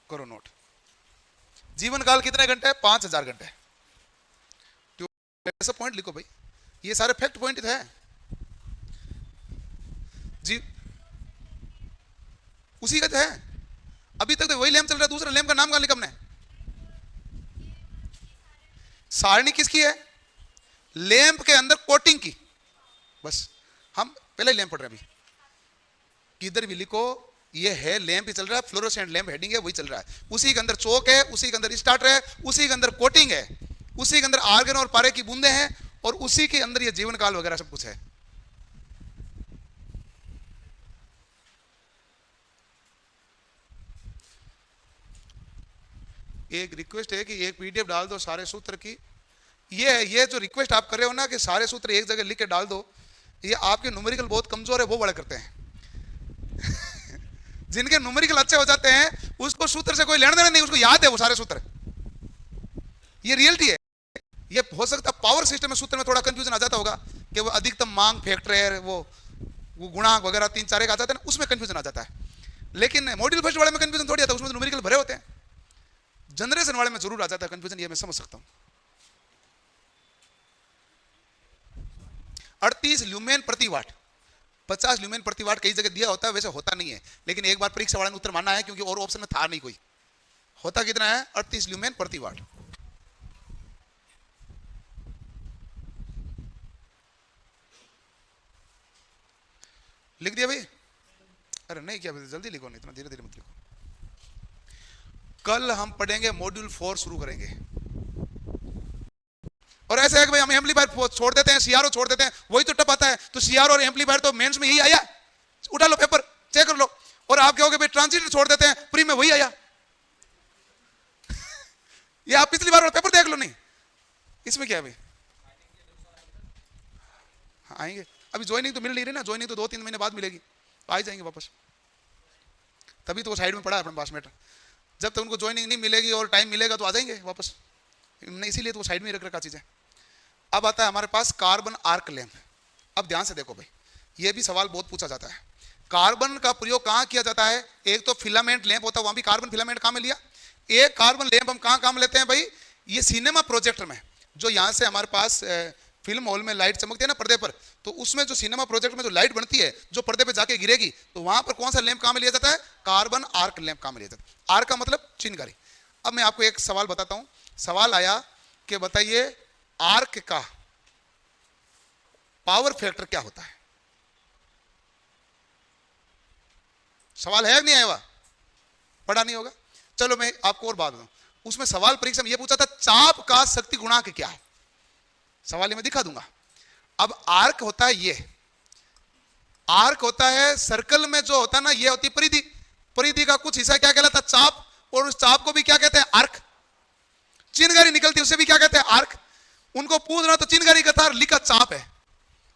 [SPEAKER 1] करो नोट। जीवन काल कितने घंटे है, 5000 घंटे। ऐसा पॉइंट लिखो भाई, ये सारे फैक्ट पॉइंट है जी, उसी का है। अभी तक तो वही लैंप चल रहा है, दूसरा लैंप का नाम कहां लिखा हमने। सारणी किसकी है, लैंप के अंदर कोटिंग की। बस हम पहले लैंप पढ़ रहे हैं, अभी किधर भी लिखो ये है लैंप ही चल रहा है, फ्लोरोसेंट लैंप हेडिंग है वही चल रहा है। उसी के अंदर चौक है, उसी के अंदर स्टार्टर है, उसी के अंदर कोटिंग है, उसी के अंदर आर्गन और पारे की बूंदे हैं, और उसी के अंदर ये जीवन काल वगैरह सब कुछ है। एक रिक्वेस्ट है कि एक पीडीएफ डाल दो सारे सूत्र की। ये जो रिक्वेस्ट आप कर रहे हो ना कि सारे सूत्र एक जगह लिख के डाल दो, ये आपके न्यूमेरिकल बहुत कमजोर है वो बड़ा करते हैं। जिनके न्यूमेरिकल अच्छे हो जाते हैं उसको सूत्र से कोई लेना देना नहीं, उसको याद है वो सारे सूत्र। ये रियलिटी है। ये हो सकता है पावर सिस्टम में सूत्र में थोड़ा कंफ्यूजन आ जाता होगा कि वो अधिकतम मांग फैक्टर है, वो गुणांक वगैरह 3 4 एक आ जाते हैं ना, उसमें कंफ्यूजन आ जाता है। लेकिन मॉड्यूल फर्स्ट वाले में कंफ्यूजन थोड़ी आता है, उसमें तो न्यूमेरिकल भरे होते हैं। जनरेशन वाले में जरूर आ जाता है कंफ्यूजन, ये मैं समझ सकता हूं। 38 ल्यूमेन प्रति वाट, 50 ल्यूमेन प्रति वाट कई जगह दिया होता है, वैसे होता नहीं है, लेकिन एक बार परीक्षा वाले ने उत्तर मानना है क्योंकि और ऑप्शन में था नहीं कोई। होता कितना है, 38 ल्यूमेन प्रति वाट। लिख दिया भाई, अरे नहीं क्या जल्दी लिखो, नहीं इतना धीरे धीरे मत लिखो। कल हम पढ़ेंगे मॉड्यूल 4 शुरू करेंगे। और ऐसे है कि भाई हम एम्पलीफायर छोड़ देते हैं, सीआरओ छोड़ देते हैं, वही तो टप आता है। तो सीआरओ और एम्पलीफायर तो मेंस में यही आया, उठा लो पेपर चेक कर लो। और आप कहोगे भाई ट्रांजिस्टर छोड़ देते हैं, प्री में वही आया। ये आप पिछली बार पेपर देख लो, नहीं इसमें क्या है भाई। आएंगे, अभी ज्वाइनिंग तो मिल नहीं रही ना, ज्वाइनिंग तो 2-3 महीने बाद मिलेगी, तो आ ही जाएंगे वापस। तभी तो वो साइड में पड़ा है अपने पास में। जब तक उनको ज्वाइनिंग नहीं मिलेगी और टाइम मिलेगा तो आ जाएंगे वापस, इसीलिए तो वो साइड में रख रखा चीजें। अब आता है हमारे पास कार्बन आर्क लैंप। अब ध्यान से देखो भाई, ये भी सवाल बहुत पूछा जाता है। कार्बन का प्रयोग कहां किया जाता है, एक तो फिलामेंट लैंप होता है, वहां भी कार्बन फिलामेंट कहां में लिया। एक कार्बन लैंप हम कहां काम लेते हैं भाई, ये सिनेमा प्रोजेक्टर में, जो यहां से हमारे पास फिल्म हॉल में लाइट चमकती है ना पर्दे पर, तो उसमें जो सिनेमा प्रोजेक्ट में जो लाइट बनती है जो पर्दे पे जाके गिरेगी, तो वहां पर कौन सा लैंप काम में लिया जाता है, कार्बन आर्क लैंप काम में लिया जाता है। आर्क का मतलब चिनगारी। अब मैं आपको एक सवाल बताता हूं। सवाल आया कि बताइए आर्क का पावर फैक्टर क्या होता है। सवाल है नहीं आया, पढ़ा नहीं होगा। चलो मैं आपको और बात बताऊं, उसमें सवाल परीक्षा में यह पूछा था चाप का शक्ति गुणांक क्या है। सवाल ही मैं दिखा दूंगा। अब आर्क होता है, ये आर्क होता है सर्कल में जो होता है ना, ये होती है परिधि। परिधि का कुछ हिस्सा क्या कहलाता है, चाप, और उस चाप को भी क्या कहते हैं, आर्क। चिनगारी निकलती है उसे भी क्या कहते हैं, आर्क। उनको पूछ रहा तो चिनगारी का था, लिखा चाप है।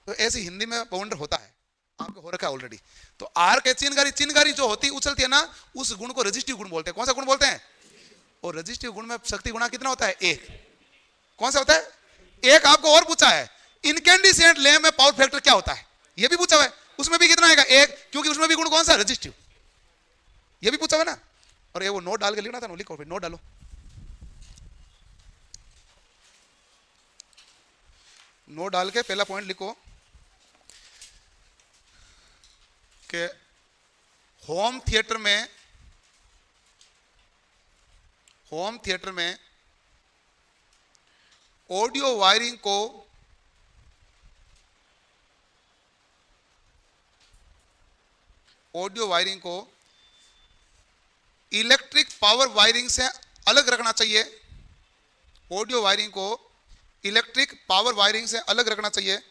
[SPEAKER 1] तो ऐसी हिंदी में बाउंडर होता है, आपको हो रखा है ऑलरेडी। तो आर्क है चिनगारी। चिनगारी जो होती है उछलती है ना, उस गुण को रजिस्टिव गुण बोलते हैं। कौन सा गुण बोलते हैं, और रजिस्टिव गुण में शक्ति गुणा कितना होता है, 1। कौन सा होता है, 1। आपको और पूछा है इनकैंडिसेंट लैंप में पावर फैक्टर क्या होता है, ये भी पूछा हुआ है। उसमें भी कितना आएगा, 1, क्योंकि उसमें भी गुण कौन सा, रजिस्टिव। ये भी पूछा हुआ ना। और ये वो नोट डाल के लिखना था, लिखो नोट डालो। नोट डाल के पहला पॉइंट लिखो कि होम थिएटर में ऑडियो वायरिंग को इलेक्ट्रिक पावर वायरिंग से अलग रखना चाहिए। ऑडियो वायरिंग को इलेक्ट्रिक पावर वायरिंग से अलग रखना चाहिए,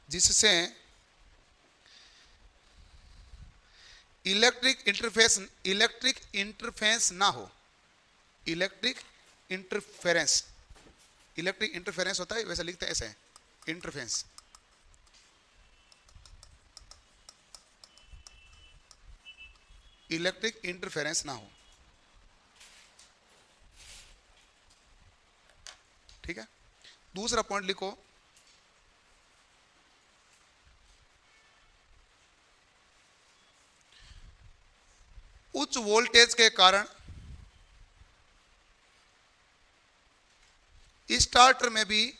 [SPEAKER 1] जिससे इलेक्ट्रिक इंटरफेरेंस ना हो। इलेक्ट्रिक इंटरफेरेंस होता है, वैसे लिखते हैं ऐसे, इंटरफेरेंस। इलेक्ट्रिक इंटरफेरेंस ना हो, ठीक है। दूसरा पॉइंट लिखो, उच्च वोल्टेज के कारण स्टार्टर में भी,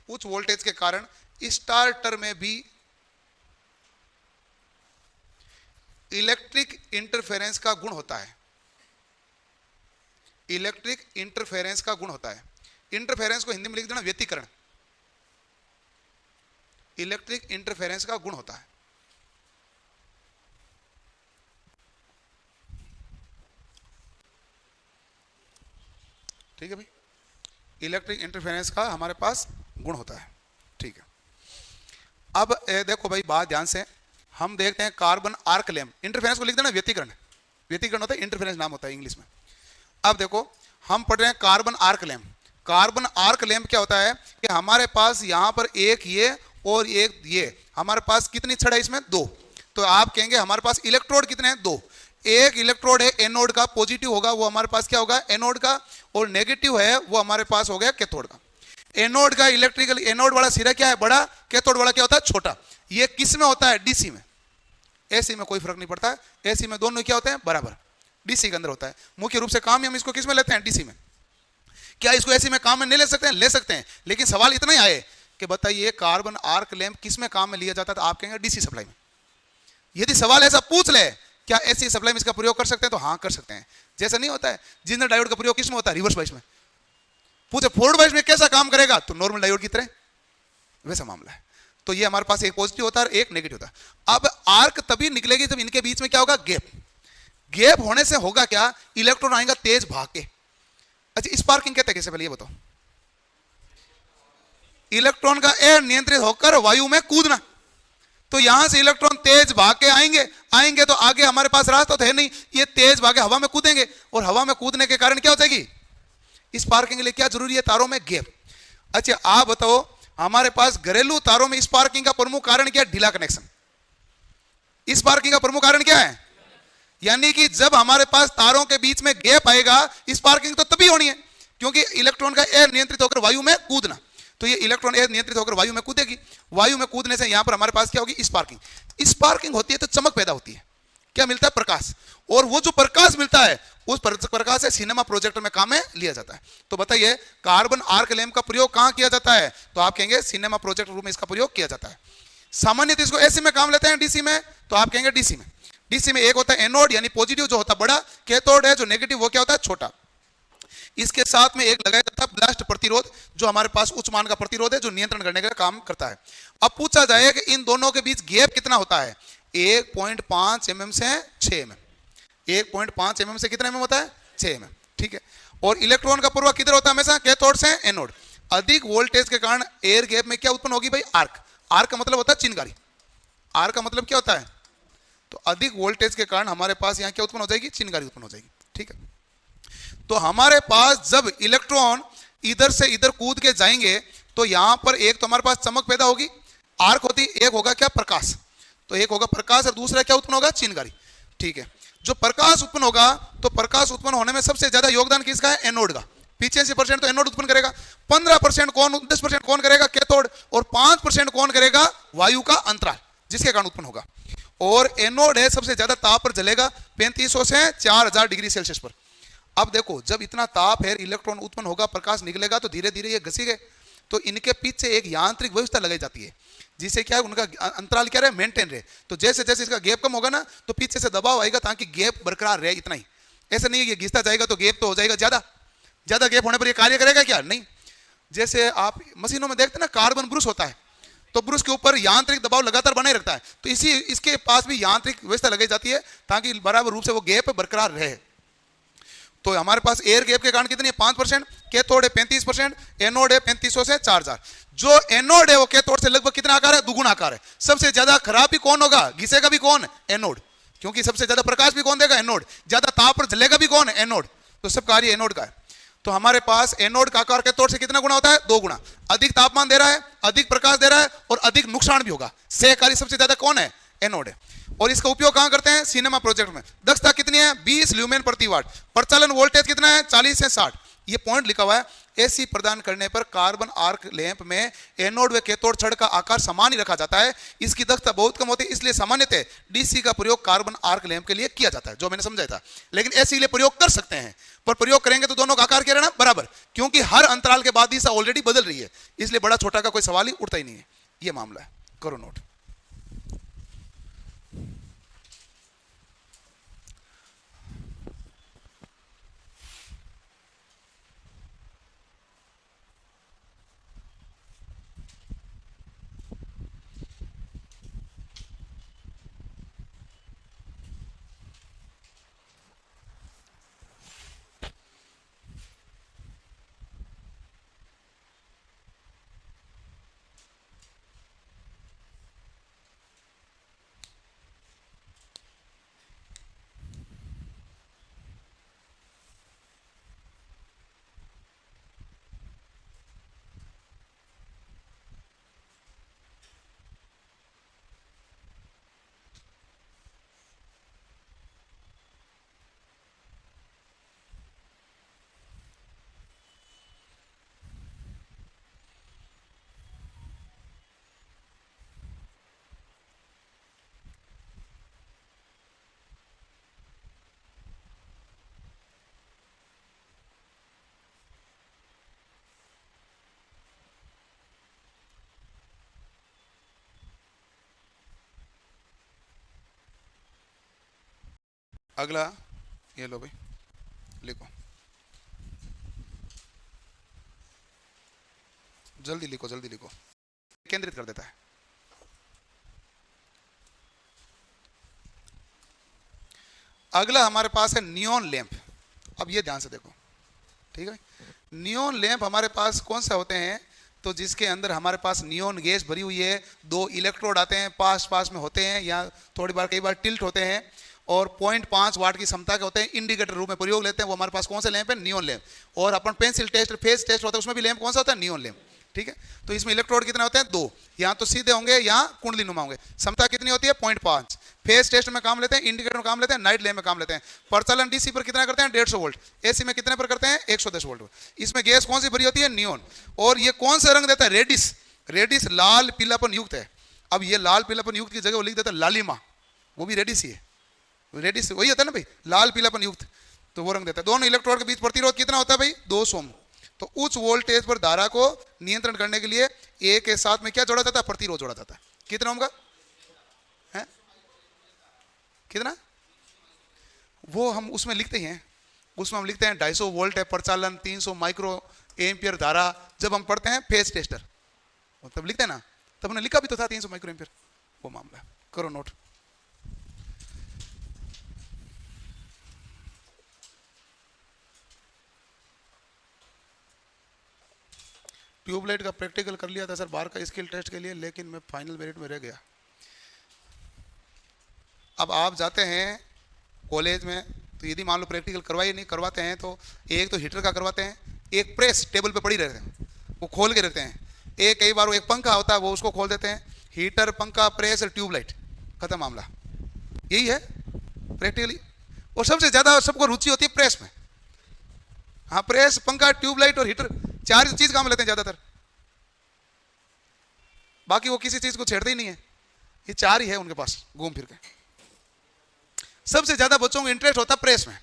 [SPEAKER 1] उच्च वोल्टेज के कारण स्टार्टर में भी इलेक्ट्रिक इंटरफेरेंस का गुण होता है। इलेक्ट्रिक इंटरफेरेंस का गुण होता है। इंटरफेरेंस को हिंदी में लिख देना व्यतिकरण। इलेक्ट्रिक इंटरफेरेंस का गुण होता है। ठीक है भाई, इलेक्ट्रिक इंटरफेरेंस का हमारे पास गुण होता है, ठीक है। अब देखो भाई, बात ध्यान से हम देखते हैं कार्बन आर्क लैंप। इंटरफेरेंस को लिख देना व्यतिकरण। व्यतिकरण होता है, इंटरफेरेंस नाम होता है इंग्लिश में। अब देखो हम पढ़ रहे हैं carbon arc lamp. Carbon arc lamp क्या होता है कि हमारे पास यहां पर एक ये और एक ये, हमारे पास कितनी छड़ है इसमें? 2। तो आप कहेंगे हमारे पास इलेक्ट्रोड कितने हैं? 2। एक इलेक्ट्रोड है एनोड का, पॉजिटिव होगा वो हमारे पास क्या होगा? एनोड का, और नेगेटिव है वो हमारे पास हो गया कैथोड का। एनोड का इलेक्ट्रिकल, एनोड वाला सिरा क्या है? बड़ा। कैथोड वाला क्या होता है? छोटा। ये किस में होता है? डीसी में। एसी में कोई फर्क नहीं पड़ता है, एसी में दोनों क्या होते हैं? बराबर। डीसी के अंदर होता है। मुख्य रूप से काम हम इसको किस में लेते हैं? डीसी में। क्या इसको एसी में काम में नहीं ले सकते हैं? ले सकते हैं, लेकिन सवाल इतना ही आए कि बताइए कार्बन आर्क लैंप किस में काम में लिया जाता है? तो आप कहेंगे डीसी सप्लाई में। यदि सवाल ऐसा पूछ ले क्या एसी सप्लाई में इसका प्रयोग कर सकते हैं, तो हाँ कर सकते हैं। जैसा नहीं होता है जिंदर डायोड का प्रयोग किस में होता है? रिवर्स बाइस में। पूछे फॉरवर्ड बाइस में कैसा काम करेगा? तो नॉर्मल डायोड की तरह, वैसा मामला है। तो ये हमारे पास एक पॉजिटिव होता है और एक नेगेटिव होता है। अब आर्क तभी निकलेगी जब इनके बीच में क्या होगा? गैप। गैप होने से होगा क्या? इलेक्ट्रॉन आएगा तेज भाग के। अच्छा, स्पार्किंग कहते हैं कैसे? पहले ये बताओ। इलेक्ट्रॉन का एयर नियंत्रित होकर वायु में कूदना। तो यहां से इलेक्ट्रॉन तेज भाग के आएंगे तो आगे हमारे पास रास्ता तो है नहीं, ये तेज भागे हवा में कूदेंगे, और हवा में कूदने के कारण क्या हो जाएगी? स्पार्किंग के लिए क्या जरूरी है? तारों में गैप। अच्छा आप बताओ, हमारे पास घरेलू तारों में स्पार्किंग का प्रमुख कारण क्या है? ढीला कनेक्शन। स्पार्किंग का प्रमुख कारण क्या है? यानी कि जब हमारे पास तारों के बीच में गैप आएगा, स्पार्किंग तो तभी होनी है, क्योंकि इलेक्ट्रॉन का एयर नियंत्रित होकर वायु में कूदना। तो ये इलेक्ट्रॉन एयर नियंत्रित होकर वायु में कूदेगी। वायु में कूदने से यहां पर हमारे पास क्या होगी? स्पार्किंग। स्पार्किंग होती है तो चमक पैदा होती है। क्या मिलता है? प्रकाश। और वो जो प्रकाश मिलता है उस प्रकाश से सिनेमा प्रोजेक्टर में काम में लिया जाता है। तो बताइए कार्बन आर्क लैंप का प्रयोग कहां किया जाता है? तो आप कहेंगे सिनेमा प्रोजेक्टर रूम में इसका प्रयोग किया जाता है। सामान्यतः इसको एसी में काम लेते हैं, डीसी में, तो आप कहेंगे डीसी में। डीसी में एक होता है एनोड यानी पॉजिटिव जो होता है बड़ा, कैथोड है जो नेगेटिव वो क्या होता है? छोटा। इसके साथ में एक लगाया जाता है ब्लास्ट प्रतिरोध, जो हमारे पास उच्च मान का प्रतिरोध है, जो नियंत्रण करने का काम करता है। अब पूछा जाए कि इन दोनों के बीच गैप कितना होता है? 1.5 mm से 6 mm। 1.5 mm से कितना mm होता है? 6 mm। ठीक है। और इलेक्ट्रॉन का प्रवाह किधर होता है? हमेशा कैथोड से एनोड। अधिक वोल्टेज के कारण एयर गैप में क्या उत्पन्न होगी भाई? आर्क। आर्क का मतलब होता है चिनगारी। आर्क का मतलब क्या होता है? तो अधिक वोल्टेज के कारण हमारे पास यहां क्या उत्पन्न हो जाएगी? चिनगारी उत्पन्न हो जाएगी। ठीक है। तो हमारे पास जब इलेक्ट्रॉन इधर से इधर कूद के जाएंगे तो यहां पर एक तो हमारे पास चमक पैदा होगी, आर्क होती, एक होगा क्या? प्रकाश। तो एक होगा प्रकाश और दूसरा क्या उत्पन्न होगा? चिनगारी। ठीक है। जो प्रकाश उत्पन्न होगा, तो प्रकाश उत्पन्न होने में सबसे ज्यादा योगदान किसका है? एनोड का। 85% तो एनोड उत्पन्न करेगा। 15% कौन, 10% कौन करेगा? कैथोड। और 5% कौन करेगा? वायु का अंतराल, जिसके कारण उत्पन्न होगा। और एनोड है सबसे ज्यादा ताप पर जलेगा 3500 से 4000 डिग्री सेल्सियस पर। अब देखो जब इतना ताप है, इलेक्ट्रॉन उत्पन्न होगा, प्रकाश निकलेगा, तो धीरे धीरे ये घसीगे, तो इनके पीछे एक यांत्रिक व्यवस्था लगाई जाती है जिससे क्या है उनका अंतराल क्या रहे, मेंटेन रहे। तो जैसे जैसे इसका गैप कम होगा ना, तो पीछे से दबाव आएगा ताकि गैप बरकरार रहे, इतना ही। ऐसा नहीं है कि घिसता जाएगा तो गैप तो हो जाएगा ज्यादा, ज्यादा गैप होने पर ये कार्य करेगा क्या, नहीं। जैसे आप मशीनों में देखते हैं ना, कार्बन ब्रश होता है, तो ब्रश के ऊपर यांत्रिक दबाव लगातार बनाए रखता है, तो इसी इसके पास भी यांत्रिक व्यवस्था लगाई जाती है ताकि बराबर रूप से वो गैप बरकरार रहे। तो हमारे पास एयर गैप के कारण कितनी है, 5%, कैथोड है 35%, एनोड है 3500 से 4000। जो एनोड है वो कैथोड से लगभग कितना आकार है, दुगुना आकार है। सबसे ज्यादा खराब भी कौन होगा, घिसेगा भी कौन, एनोड, क्योंकि सबसे ज्यादा प्रकाश भी कौन देगा, एनोड। ज्यादा ताप पर जलेगा भी कौन, एनोड। तो सब कार्य एनोड का है। तो हमारे पास एनोड का आकार कैथोड से कितना गुना होता है, 2 गुना। अधिक तापमान दे रहा है, अधिक प्रकाश दे रहा है और अधिक नुकसान भी होगा। सहकारी सबसे ज्यादा कौन है, एनोड है। और इसका उपयोग कहां करते हैं, सिनेमा प्रोजेक्ट में। दक्षता कितनी है, 20 ल्यूमेन प्रति वाट। प्रचालन वोल्टेज कितना है, 40 से 60। ये पॉइंट लिखा हुआ है। एसी प्रदान करने पर कार्बन आर्क लैंप में एनोड व कैथोड छड़ का आकार समान ही रखा जाता है। इसकी दक्षता बहुत कम होती है, इसलिए सामान्यतः डीसी का प्रयोग कार्बन आर्क लैंप के लिए किया जाता है, जो मैंने समझाया था। लेकिन एसी लिए प्रयोग कर सकते हैं, पर प्रयोग करेंगे तो दोनों का आकार क्या रहना, बराबर, क्योंकि हर अंतराल के बाद दिशा ऑलरेडी बदल रही है, इसलिए बड़ा छोटा का कोई सवाल ही उठता ही नहीं है। ये मामला है, करो नोट। अगला ये लो भाई, लिखो, जल्दी लिखो, जल्दी लिखो, केंद्रित कर देता है। अगला हमारे पास है नियॉन लैंप। अब ये ध्यान से देखो, ठीक है। नियॉन लैंप हमारे पास कौन सा होते हैं, तो जिसके अंदर हमारे पास नियॉन गैस भरी हुई है, 2 इलेक्ट्रोड आते हैं, पास पास में होते हैं, या थोड़ी बार कई बार टिल्ट होते हैं, और 0.5 वाट की क्षमता के होते हैं, इंडिकेटर रूप में प्रयोग लेते हैं। वो हमारे पास कौन से लैंप है, नियॉन लैंप। और अपन पेंसिल टेस्ट, फेज टेस्ट होता है, उसमें भी लैंप कौन सा होता है, नियॉन लैंप, ठीक है। तो इसमें इलेक्ट्रोड कितने होते हैं, 2, यहाँ तो सीधे होंगे, यहाँ कुंडली नुमा होंगे। क्षमता कितनी होती है, 0.5। फेज टेस्ट में काम लेते हैं, इंडिकेटर में काम लेते हैं, नाइट लैंप में काम लेते हैं। प्रचालन डीसी पर कितना करते हैं, 150 वोल्ट। एसी में कितने पर करते हैं, 110 वोल्ट। इसमें गैस कौन सी भरी होती है, नियॉन। और ये कौन सा रंग देता है, रेडिस। रेडिस लाल पीलापन युक्त है। अब ये लाल पीलापन युक्त की जगह वो लिख देता है लालिमा, वो भी रेडिस ही है। रेडिस वही होता है ना भाई, लाल पीलापन युक्त, तो वो रंग देता है। दोनों इलेक्ट्रोड के बीच प्रतिरोध कितना होता है भाई, 200 ओम। तो उच्च वोल्टेज पर धारा को नियंत्रण करने के लिए ए के साथ में क्या जोड़ा जाता है, प्रतिरोध जोड़ा जाता है। कितना ओम का है, कितना, वो हम उसमें लिखते हैं, उसमें हम लिखते हैं 250 वोल्ट है प्रचालन, 300 माइक्रो एम्पियर धारा। जब हम पढ़ते हैं फेज टेस्टर, तब लिखते हैं ना, तब हमने लिखा भी तो था 300 माइक्रो एम्पियर, वो मामला। करो नोट। ट्यूबलाइट का प्रैक्टिकल कर लिया था सर बाहर का स्किल टेस्ट के लिए, लेकिन मैं फाइनल मेरिट में रह गया। अब आप जाते हैं कॉलेज में, तो यदि मान लो प्रैक्टिकल करवाइए नहीं करवाते हैं, तो एक तो हीटर का करवाते हैं, एक प्रेस टेबल पे पड़ी रहते हैं, वो खोल के रखते हैं। एक कई बार वो एक पंखा होता है, वो उसको खोल देते हैं। हीटर, पंखा, प्रेस और ट्यूबलाइट, खत्म मामला। यही है प्रैक्टिकली। और सबसे ज़्यादा सबको रुचि होती है प्रेस में। हाँ, प्रेस, पंखा, ट्यूबलाइट और हीटर, 4 चीज़ काम लेते हैं ज़्यादातर, बाकी वो किसी चीज़ को छेड़ते ही नहीं है। ये चार ही है उनके पास घूम फिर के। सबसे ज्यादा बच्चों को इंटरेस्ट होता प्रेस में।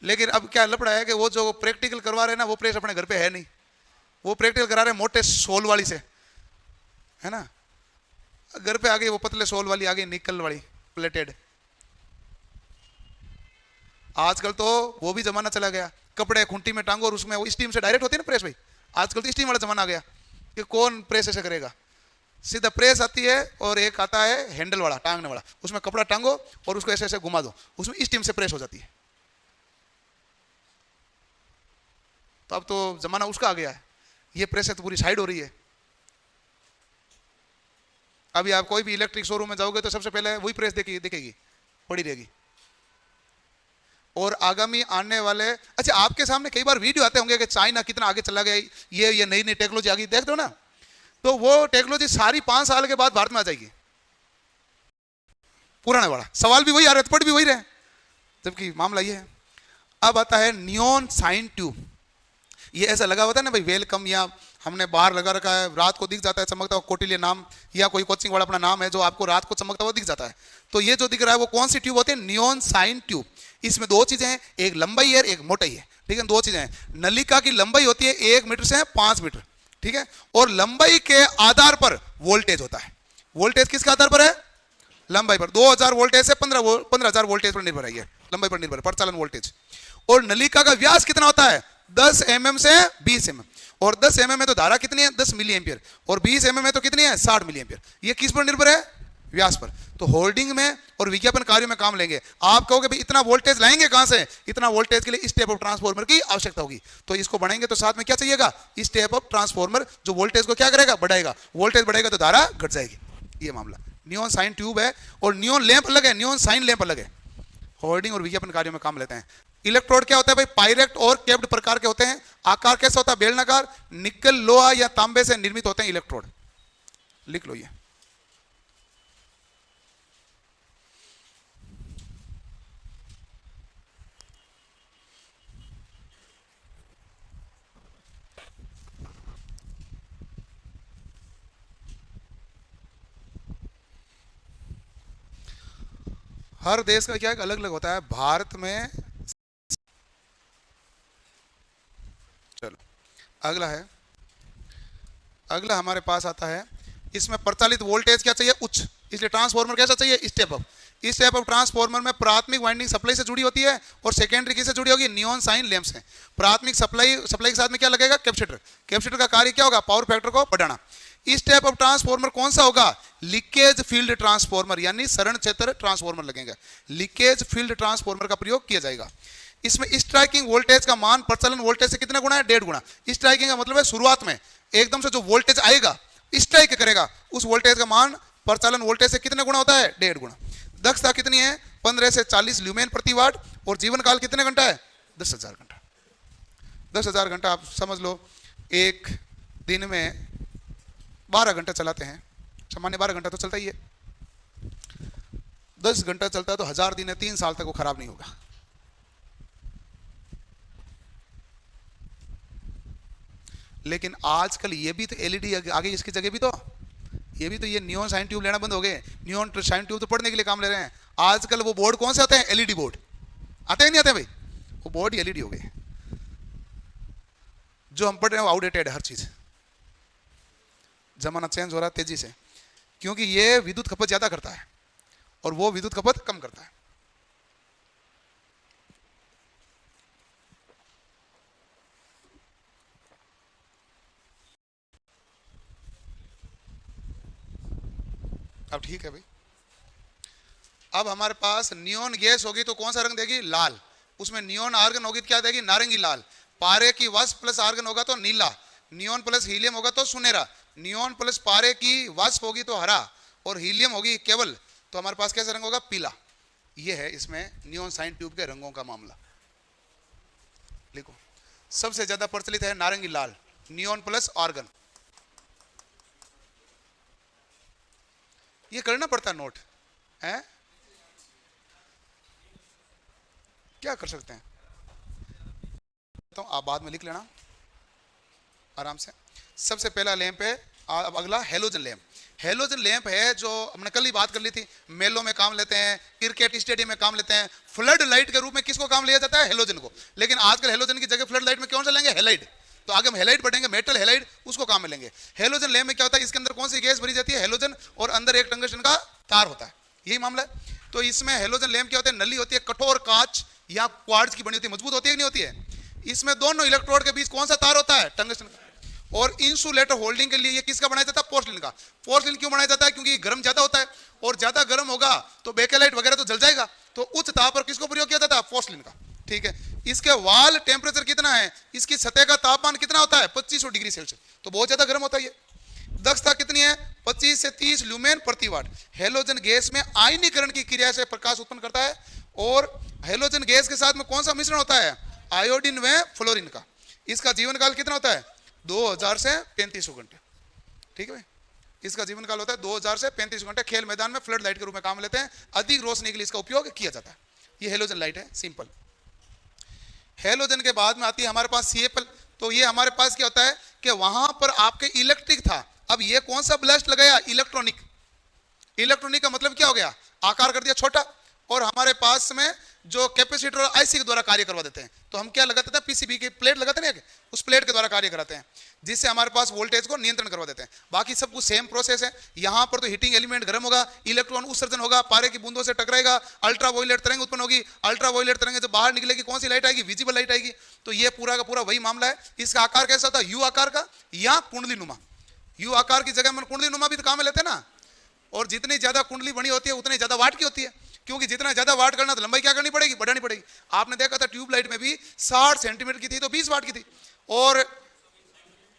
[SPEAKER 1] लेकिन अब क्या लफड़ा है कि वो जो प्रैक्टिकल करवा रहे हैं ना, वो प्रेस अपने घर पे है नहीं। वो प्रैक्टिकल करा रहे हैं मोटे सोल वाली से, है ना। घर पे आ गई वो पतले सोल वाली, आ गई निकल वाली प्लेटेड। आजकल तो वो भी जमाना चला गया, कपड़े खूंटी में टांगो और उसमें वो स्टीम से डायरेक्ट होती है ना प्रेस भाई। आजकल तो स्टीम वाला जमाना आ गया कि कौन प्रेस ऐसे करेगा। सीधा प्रेस आती है और एक आता है हैंडल वाला, टांगने वाला, उसमें कपड़ा टांगो और उसको ऐसे ऐसे घुमा दो, उसमें स्टीम से प्रेस हो जाती है। तो अब तो जमाना उसका आ गया है। ये प्रेस है तो पूरी साइड हो रही है। अभी आप कोई भी इलेक्ट्रिक शोरूम में जाओगे तो सबसे पहले वही प्रेस दिखेगी, पड़ी रहेगी। और आगामी आने वाले, अच्छा आपके सामने कई बार वीडियो आते होंगे कि चाइना कितना आगे चला गया, ये नई नई टेक्नोलॉजी आ गई, देखते हो ना। तो वो टेक्नोलॉजी सारी 5 साल के बाद भारत में आ जाएगी। पुराने वाला सवाल भी वही आ रहे, पढ़ भी वही रहे, जबकि मामला ये है। अब आता है नियॉन साइन ट्यूब। ये ऐसा लगा होता है ना भाई, वेलकम, या हमने बाहर लगा रखा है, रात को दिख जाता है चमकता हुआ कोटिलिया नाम, या कोई कोचिंग वाला अपना नाम है जो आपको रात को चमकता हुआ दिख जाता है। तो ये जो दिख रहा है वो कौन सी ट्यूब होती है? Neon sign tube. इसमें दो चीजें हैं, एक लंबाई है एक मोटाई है, ठीक है। दो चीजें हैं, नलिका की लंबाई होती है 1 मीटर से 5 मीटर, ठीक है। और लंबाई के आधार पर वोल्टेज होता है। वोल्टेज किसके आधार पर है? लंबाई पर। 2000 वोल्टेज से 15,000 वोल्टेज पर निर्भर है, ये लंबाई पर निर्भर है, प्रचालन वोल्टेज। और नलिका का व्यास कितना होता है? 10 mm से 20 mm। और 10 mm में तो धारा कितनी है? 10 मिली एम्पियर। और 20 mm में तो कितनी है? 60 मिली एम्पियर। ये किस पर निर्भर है? व्यास पर। तो होल्डिंग में और विज्ञापन कार्यों में काम लेंगे। आप कहोगे भाई इतना वोल्टेज लाएंगे कहां से? इतना वोल्टेज के लिए स्टेप अप ट्रांसफार्मर की आवश्यकता होगी। तो इसको बढ़ाएंगे तो साथ में क्या चाहिएगा? स्टेप अप ट्रांसफार्मर, जो वोल्टेज को क्या करेगा? बढ़ाएगा। वोल्टेज बढ़ेगा तो धारा घट जाएगी। ये मामला नियॉन साइन ट्यूब है। और नियॉन लैंप अलग है, नियॉन साइन लैंप अलग है। होल्डिंग और विज्ञापन कार्यों में काम लेते हैं। इलेक्ट्रोड क्या होता है भाई? पायरेक्ट और केप्ड प्रकार के होते हैं। आकार कैसा होता है? बेलनाकार। निकल, लोहा या तांबे से निर्मित होते हैं इलेक्ट्रोड। लिख लो ये। हर देश का क्या एक अलग अलग होता है। भारत में, चलो अगला है, अगला हमारे पास आता है, इसमें प्रचालित वोल्टेज क्या चाहिए? उच्च। इसलिए ट्रांसफार्मर कैसा चाहिए? Step up. Step up transformer में प्राथमिक वाइंडिंग सप्लाई से जुड़ी होती है और सेकेंडरी किससे जुड़ी होगी? नियॉन साइन लैंप से। प्राथमिक सप्लाई के साथ में क्या लगेगा? कैपेसिटर। कैपेसिटर का कार्य क्या होगा? पावर फैक्टर को बढ़ाना। स्टेप अप ट्रांसफार्मर कौन सा होगा? लीकेज फील्ड ट्रांसफार्मर, यानी शरण क्षेत्र ट्रांसफार्मर लगेगा। लीकेज फील्ड ट्रांसफार्मर का प्रयोग किया जाएगा। इसमें स्ट्राइकिंग वोल्टेज का मान प्रचलन वोल्टेज से कितना गुना है? 1.5 गुना। स्ट्राइकिंग का मतलब है शुरुआत में एकदम से जो वोल्टेज आएगा, स्ट्राइक करेगा, उस वोल्टेज का मान प्रचलन वोल्टेज से कितने गुना होता है? 1.5 गुना। दक्षता कितनी है? 15 से 40 ल्यूमेन प्रति वाट। और जीवन काल कितने घंटा है? 10,000 घंटा। 10,000 घंटा आप समझ लो, एक दिन में 12 घंटा चलाते हैं, सामान्य 12 घंटा तो चलता ही है। 10 घंटा चलता है तो 1000 दिन है, 3 साल तक वो खराब नहीं होगा। लेकिन आजकल ये भी तो एलईडी आ गई, इसकी जगह भी तो ये भी तो, ये नियॉन साइन ट्यूब लेना बंद हो गए। नियॉन साइन ट्यूब तो पढ़ने के लिए काम ले रहे हैं। आजकल वो बोर्ड कौन से आते हैं? एलईडी बोर्ड आते हैं, नहीं आते भाई? वो बोर्ड ही एलईडी हो गए। जो हम पढ़ रहे हैं वो आउटडेटेड है हर चीज। जमाना चेंज हो रहा है तेजी से, क्योंकि ये विद्युत खपत ज्यादा करता है और वो विद्युत खपत कम करता है। अब ठीक है भाई। अब हमारे पास नियॉन गैस होगी तो कौन सा रंग देगी? लाल। उसमें नियॉन आर्गन होगी तो क्या देगी? नारंगी लाल। पारे की वाष्प प्लस आर्गन होगा तो नीला। नियॉन प्लस हीलियम होगा तो सुनहरा। नियॉन प्लस पारे की वाष्प होगी तो हरा। और हीलियम होगी केवल तो हमारे पास कैसा रंग होगा? पीला। यह है इसमें नियॉन साइन ट्यूब के रंगों का मामला। लिखो, सबसे ज्यादा प्रचलित है नारंगी लाल, नियॉन प्लस आर्गन। ये करना पड़ता है नोट है, क्या कर सकते हैं तो आप बाद में लिख लेना। आराम से। सबसे पहला लैंप है, अब अगला हेलोजन लैंप। हेलोजन लैंप है जो हमने कल ही बात कर ली थी, मेलों में काम लेते हैं, क्रिकेट स्टेडियम में काम लेते हैं। फ्लड लाइट के रूप में किसको काम लिया जाता है? हेलोजन को। लेकिन आजकल हेलोजन की जगह फ्लड लाइट में कौन सा लेंगे? हेलाइड। तो आगे हम हेलाइड पढ़ेंगे, मेटल हेलाइड, उसको काम में लेंगे। हेलोजन लैंप में क्या होता है, इसके अंदर कौन सी गैस भरी जाती है? हेलोजन, और अंदर एक टंगस्टन का तार होता है, यही मामला है। तो इसमें हेलोजन लैंप क्या होता है, नली होती है कठोर कांच या क्वार्ट्ज की बनी होती है, मजबूत होती है कि नहीं होती है। इसमें दोनों इलेक्ट्रोड के बीच कौन सा तार होता है? टंगस्टन का। और इंसुलेटर होल्डिंग के लिए ये किसका बनाया जाता है? पोर्सिलिन का। पोर्सिलिन क्यों बनाया जाता है? क्योंकि गर्म ज्यादा होता है, और ज्यादा गर्म होगा तो बेकेलाइट वगैरह तो जल जाएगा। तो उच्च ताप पर किसको प्रयोग किया जाता है? पोर्सिलिन का। ठीक है। इसके वाल टेम्परेचर कितना है, इसकी सतह का तापमान कितना होता है? 2500 डिग्री सेल्सियस, तो बहुत ज्यादा गर्म होता है ये। दक्षता कितनी है? 25 से 30 ल्यूमेन प्रति वाट। हेलोजन गैस में आयनीकरण की क्रिया से प्रकाश उत्पन्न करता है। और हेलोजन गैस के साथ में कौन सा मिश्रण होता है? आयोडीन व फ्लोरीन का। इसका जीवन काल कितना होता है? 2000 से 3500 घंटे। ठीक है भाई, इसका जीवन काल होता है 2000 से 3500 घंटे। खेल मैदान में फ्लड लाइट के रूप में काम लेते हैं, अधिक रोशनी के लिए इसका उपयोग किया जाता है। ये हेलोजन लाइट है, सिंपल। हेलोजन के बाद में आती है हमारे पास CFL। तो ये हमारे पास क्या होता है कि वहां पर आपके इलेक्ट्रिक था, अब ये कौन सा ब्लास्ट लगाया? इलेक्ट्रॉनिक। इलेक्ट्रॉनिक का मतलब क्या हो गया? आकार कर दिया छोटा, और हमारे पास में जो कैपेसिटर और IC के द्वारा कार्य करवा देते हैं। तो हम क्या लगाते थे? PCB की प्लेट लगाते हैं, उस प्लेट के द्वारा कार्य कराते हैं, जिससे हमारे पास वोल्टेज को नियंत्रण करवा देते हैं। बाकी सब कुछ सेम प्रोसेस है। यहाँ पर तो हीटिंग एलिमेंट गर्म होगा, इलेक्ट्रॉन उत्सर्जन होगा, पारे की बूंदों से टकराएगा, अल्ट्रा वायलेट तरंग उत्पन्न होगी। अल्ट्रा वायलेट तरंग जब बाहर निकलेगी कौन सी लाइट आएगी? विजिबल लाइट आएगी। तो ये पूरा का पूरा वही मामला है। इसका आकार कैसा होता है? यू आकार का या कुंडली नुमा। यू आकार की जगह में कुंडली नुमा भी तो काम में लेते हैं ना। और जितनी ज्यादा कुंडली बनी होती है उतनी ज्यादा वाट की होती है, क्योंकि जितना ज्यादा वाट करना तो लंबाई क्या करनी पड़ेगी? बढ़ानी पड़ेगी। आपने देखा था ट्यूबलाइट में भी 60 सेंटीमीटर की थी तो 20 वाट की थी, और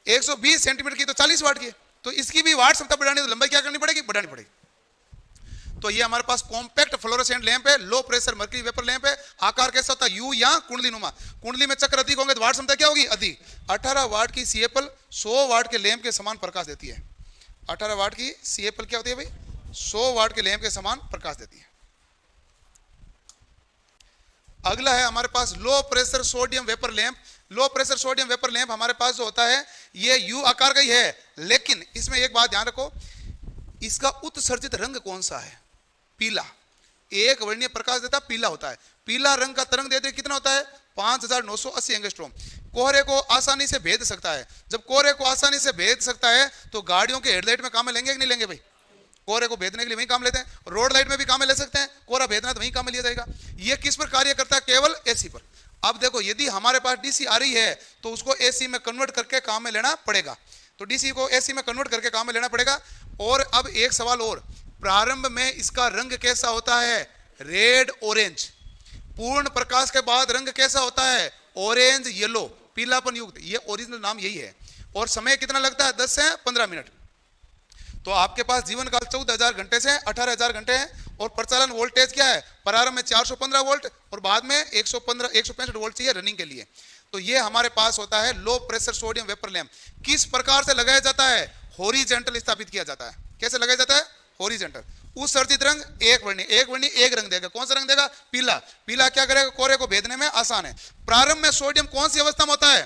[SPEAKER 1] 120 सेंटीमीटर की तो 40 वाट की है। तो इसकी भी वाट क्षमता बढ़ानी तो लंबाई क्या करनी पड़ेगी? बढ़ानी पड़ेगी। तो ये हमारे पास कॉम्पैक्ट फ्लोरोसेंट लैंप है, low pressure mercury vapour lamp है। आकार कैसा होता है? यू या कुंडली नुमा। कुंडली में चक्र अधिक होंगे तो वाट क्षमता क्या होगी? अधिक। 18 वाट की CFL 100 वाट के लैंप के समान प्रकाश देती है। 18 वाट की CFL क्या होती है भाई? 100 वाट के लैंप के समान प्रकाश देती है। अगला है हमारे पास low pressure sodium vapour lamp. Low pressure sodium vapour lamp हमारे पास जो होता है ये यू आकार का ही है, लेकिन इसमें एक बात ध्यान रखो, इसका उत्सर्जित रंग कौन सा है? पीला। एक वर्णीय प्रकाश देता पीला होता है। पीला रंग का तरंग देते कितना होता है? 5980 एंगस्ट्रॉम। कोहरे को आसानी से भेद सकता है। जब कोहरे को आसानी से भेद सकता है तो गाड़ियों के हेडलाइट में काम में लेंगे कि नहीं लेंगे भाई? कोहरे को भेदने के लिए वही काम लेते हैं। रोड लाइट में भी काम में ले सकते हैं, कोहरा भेदना तो वही काम में लिया जाएगा। ये किस पर कार्य करता है? केवल AC पर। अब देखो, यदि हमारे पास DC आ रही है तो उसको AC में कन्वर्ट करके काम में लेना पड़ेगा। तो DC को AC में कन्वर्ट करके काम में लेना पड़ेगा। और अब एक सवाल और, प्रारंभ में इसका रंग कैसा होता है? Red orange. पूर्ण प्रकाश के बाद रंग कैसा होता है? ऑरेंज येलो, पीलापन युक्त। ये ओरिजिनल नाम यही है। और समय कितना लगता है? 10 से 15 मिनट। तो आपके पास जीवन काल 14,000 घंटे से 18,000 घंटे है। और प्रचालन वोल्टेज क्या है? प्रारंभ में 415 वोल्ट और बाद में 165 वोल्ट चाहिए रनिंग के लिए। तो ये हमारे पास होता है low pressure sodium vapour lamp. किस प्रकार से लगाया जाता है? हॉरिजॉन्टल स्थापित किया जाता है। कैसे लगाया जाता है? हॉरिजॉन्टल। उत्सर्जित रंग एक वर्णी एक रंग देगा। कौन सा रंग देगा? पीला। पीला क्या करेगा? कोहरे को भेदने में आसान है। प्रारंभ में सोडियम कौन सी अवस्था में होता है?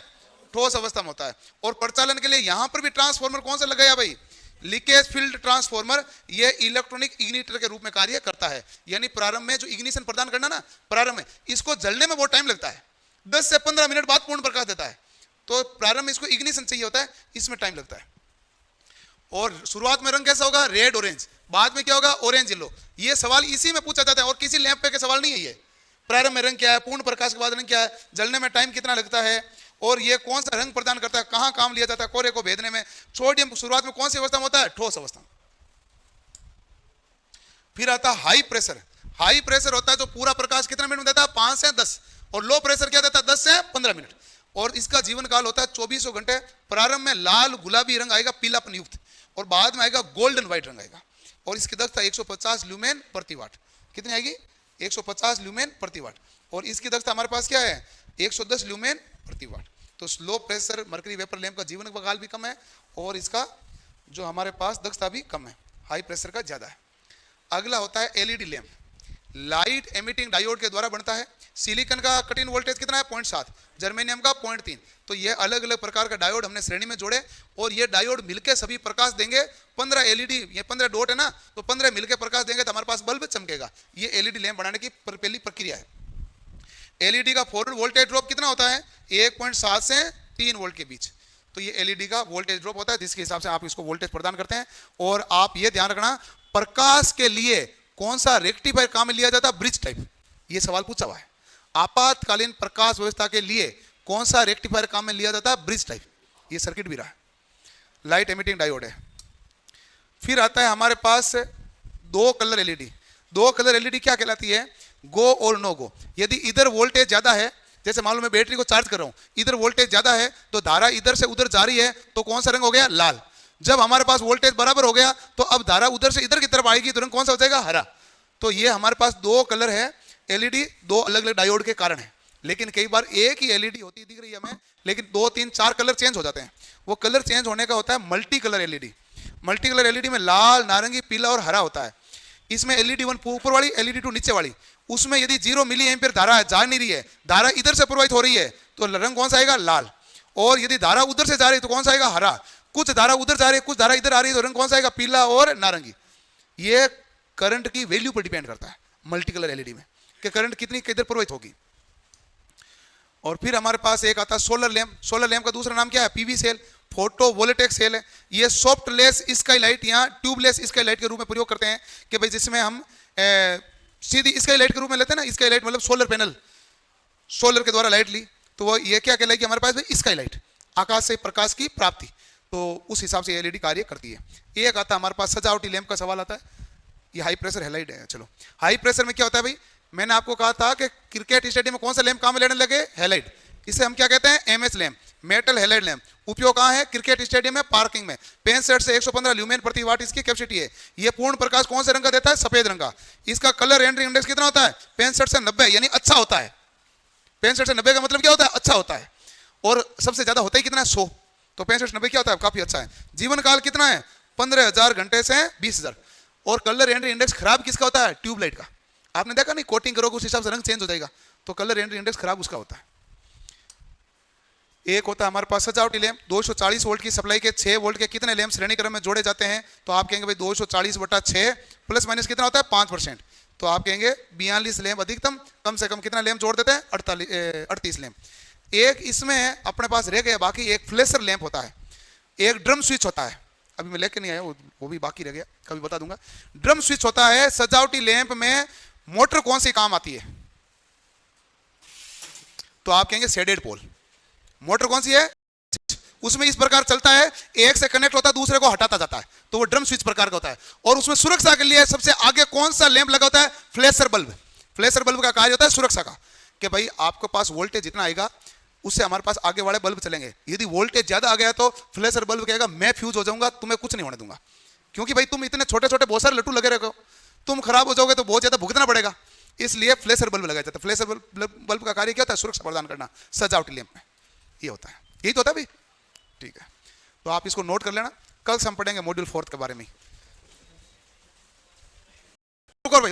[SPEAKER 1] ठोस अवस्था में होता है। और प्रचालन के लिए यहां पर भी ट्रांसफॉर्मर कौन सा लगाया भाई? Leakage field transformer. ये इलेक्ट्रॉनिक इग्निटर के रूप में कार्य करता है। यानी प्रारंभ में जो इग्निशन प्रदान करना ना, प्रारंभ में इसको जलने में बहुत टाइम लगता है, 10 से 15 मिनट बाद पूर्ण प्रकाश देता है। तो प्रारंभ में इसको इग्निशन चाहिए होता है, इसमें टाइम लगता है। और शुरुआत में रंग कैसा होगा? Red orange. बाद में क्या होगा? Orange yellow. ये सवाल इसी में पूछा जाता है और किसी लैंप पे के सवाल नहीं है। ये प्रारंभ में रंग क्या है, पूर्ण प्रकाश के बाद रंग क्या है, जलने में टाइम कितना लगता है, और ये कौन सा रंग प्रदान करता है, कहां काम लिया जाता है कोहरे को भेदने में। सोडियम शुरुआत में कौन सी अवस्था में होता है? ठोस अवस्था। फिर आता है हाई प्रेशर। हाई प्रेशर होता है जो पूरा प्रकाश कितने मिनट में देता है? 5 से 10। और लो प्रेशर क्या देता है? 10 से 15 मिनट। और इसका जीवन काल होता है 2400 घंटे। प्रारंभ में लाल गुलाबी रंग आएगा पीलापन युक्त, और बाद में आएगा गोल्डन व्हाइट रंग आएगा। और इसकी दक्षता 150 ल्यूमेन प्रति वाट। कितनी आएगी? 150 ल्यूमेन प्रति वाट। और इसकी दक्षता हमारे पास क्या है? 110 ल्यूमेन प्रति वाट। तो slow pressure mercury vapour lamp का जीवन काल भी कम है और इसका जो हमारे पास दक्षता भी कम है, हाई प्रेशर का ज्यादा है। अगला होता है LED lamp. Light emitting diode के द्वारा बनता है। सिलिकॉन का कट इन वोल्टेज कितना है 0.7, जर्मेनियम का 0.3। तो ये अलग अलग प्रकार का डायोड हमने श्रेणी में जोड़े और ये डायोड मिलकर सभी प्रकाश देंगे। 15 एलईडी, ये 15 डॉट है ना, तो 15 मिलकर प्रकाश देंगे तो हमारे पास बल्ब चमकेगा। ये एलईडी लैंप बनाने की पहली प्रक्रिया है। एलईडी का फॉरवर्ड वोल्टेज ड्रॉप कितना होता है 1.7 से 3 वोल्ट के बीच। तो ये एलईडी का वोल्टेज ड्रॉप होता है जिसके हिसाब से आप इसको वोल्टेज प्रदान करते हैं। और आप ये ध्यान रखना, प्रकाश के लिए कौन सा रेक्टिफायर काम में लिया जाता है, ब्रिज टाइप। ये सवाल पूछा हुआ है, आपातकालीन प्रकाश व्यवस्था के लिए कौन सा रेक्टिफायर काम में लिया जाता है, ब्रिज टाइप। ये सर्किट भी रहा है, लाइट एमिटिंग डायोड है। फिर आता है हमारे पास दो कलर एलईडी। दो कलर एलईडी क्या कहलाती है, गो और नो गो। यदि इधर वोल्टेज ज्यादा है, जैसे मान लो मैं बैटरी को चार्ज कर रहा हूं, इधर वोल्टेज ज्यादा है तो धारा इधर से उधर जा रही है, तो कौन सा रंग हो गया, लाल। जब हमारे पास वोल्टेज बराबर हो गया तो अब धारा उधर से इधर की तरफ आएगी तो रंग कौन सा हो जाएगा, हरा। तो ये हमारे पास दो कलर है एलईडी, दो अलग अलग डायोड के कारण है। लेकिन कई बार एक ही एलईडी होती दिख रही है हमें, लेकिन 2 3 4 कलर चेंज हो जाते हैं। वो कलर चेंज होने का होता है multi colour LED. Multi colour LED में लाल, नारंगी, पीला और हरा होता है। इसमें एलईडी 1 ऊपर वाली, एलईडी 2 नीचे वाली। उसमें यदि 0 मिली एम्पीयर धारा जा नहीं रही है, धारा इधर से प्रवाहित हो रही है, तो रंग कौन सा आएगा, लाल। और यदि धारा उधर से जा रही है तो कौन सा आएगा, हरा। कुछ धारा उधर जा रही है, कुछ धारा इधर आ रही है, तो रंग कौन सा आएगा, पीला और नारंगी। ये करंट की वैल्यू पर डिपेंड करता है मल्टी कलर एलईडी में, कि करंट कितनी किधर प्रवाहित होगी। और फिर हमारे पास एक आता है सोलर लैंप। सोलर लैंप का दूसरा नाम क्या है, पीवी सेल, फोटो वोल्टेक सेल है। ये सॉफ्टलेस स्काई लाइट या ट्यूबलेस स्काई लाइट के रूप में प्रयोग करते हैं, कि भाई जिसमें हम सीधी स्काई लाइट के रूप में लेते हैं ना, स्काई लाइट मतलब सोलर पैनल, सोलर के द्वारा लाइट ली, तो वो ये क्या कहलाएगी हमारे पास स्काई लाइट, आकाश से प्रकाश की प्राप्ति। तो उस हिसाब से एलईडी कार्य करती है। एक आता है हमारे पास सजावटी लैंप का सवाल आता है, ये हाई प्रेशर हेलाइड है। चलो, हाई प्रेशर में क्या होता है भाई, मैंने आपको कहा था कि क्रिकेट स्टेडियम में कौन सा लैंप काम में लेने लगे, हेलाइड। इसे हम क्या कहते हैं, MS lamp, metal halide lamp. उपयोग कहाँ है, क्रिकेट स्टेडियम में, पार्किंग में। 65 से 115 ल्यूमेन प्रति वाट इसकी कैपेसिटी है। ये पूर्ण प्रकाश कौन से रंग का देता है, सफेद रंग का। इसका कलर एंट्री इंडेक्स कितना होता है, 65 से 90, यानी अच्छा होता है। 65 से 90 का मतलब क्या होता है, अच्छा होता है। और सबसे ज्यादा होता ही कितना है, 100। तो 65 से 90 क्या होता है, काफी अच्छा है। जीवन काल कितना है, 15,000 घंटे से 20,000। और कलर एंट्री इंडेक्स खराब किसका होता है, ट्यूबलाइट का। आपने देखा नहीं, कोटिंग करोगे उस हिसाब से रंग चेंज हो जाएगा, तो कलर एंट्री इंडेक्स खराब उसका होता है। एक होता है हमारे पास सजावटी लैंप। 240 वोल्ट की सप्लाई के 6 वोल्ट के कितने लैंप श्रेणी क्रम में जोड़े जाते हैं, तो आप कहेंगे भाई 240/6 प्लस माइनस कितना होता है, 5%। तो आप कहेंगे 42 लैंप अधिकतम। कम से कम कितना लैंप जोड़ देते हैं, 38 लैंप। एक इसमें अपने पास रह गया बाकी, एक फ्लैशर लैंप होता है, एक ड्रम स्विच होता है। अभी मैं लेके नहीं आया, वो भी बाकी रह गया, कभी बता दूंगा। ड्रम स्विच होता है। सजावटी लैंप में मोटर कौन सी काम आती है, तो आप कहेंगे शेडेड पोल। मोटर कौन सी है, उसमें इस प्रकार चलता है, एक से कनेक्ट होता है, दूसरे को हटाता जाता है, तो वो ड्रम स्विच प्रकार का होता है। और उसमें सुरक्षा के लिए सबसे आगे कौन सा लैंप लगा होता है, फ्लैशर बल्ब। फ्लैशर बल्ब का कार्य होता है सुरक्षा का, कि भाई आपके पास वोल्टेज जितना आएगा उससे हमारे पास आगे वाले बल्ब चलेंगे। यदि वोल्टेज ज्यादा आ गया तो फ्लैशर बल्ब कहेगा मैं फ्यूज हो जाऊंगा, तुम्हें कुछ नहीं होने दूंगा, क्योंकि भाई तुम इतने छोटे छोटे बहुत सारे लट्टू लगे रहे हो, तुम खराब हो जाओगे तो बहुत ज्यादा भुगतना पड़ेगा। इसलिए फ्लैशर बल्ब लगाया जाता है। फ्लैशर बल्ब का कार्य क्या होता है, सुरक्षा प्रदान करना सजावटी लैंप में, ये होता है। यही तो होता है भाई, ठीक है। तो आप इसको नोट कर लेना, कल से हम पढ़ेंगे मॉड्यूल 4 के बारे में। रुको भाई।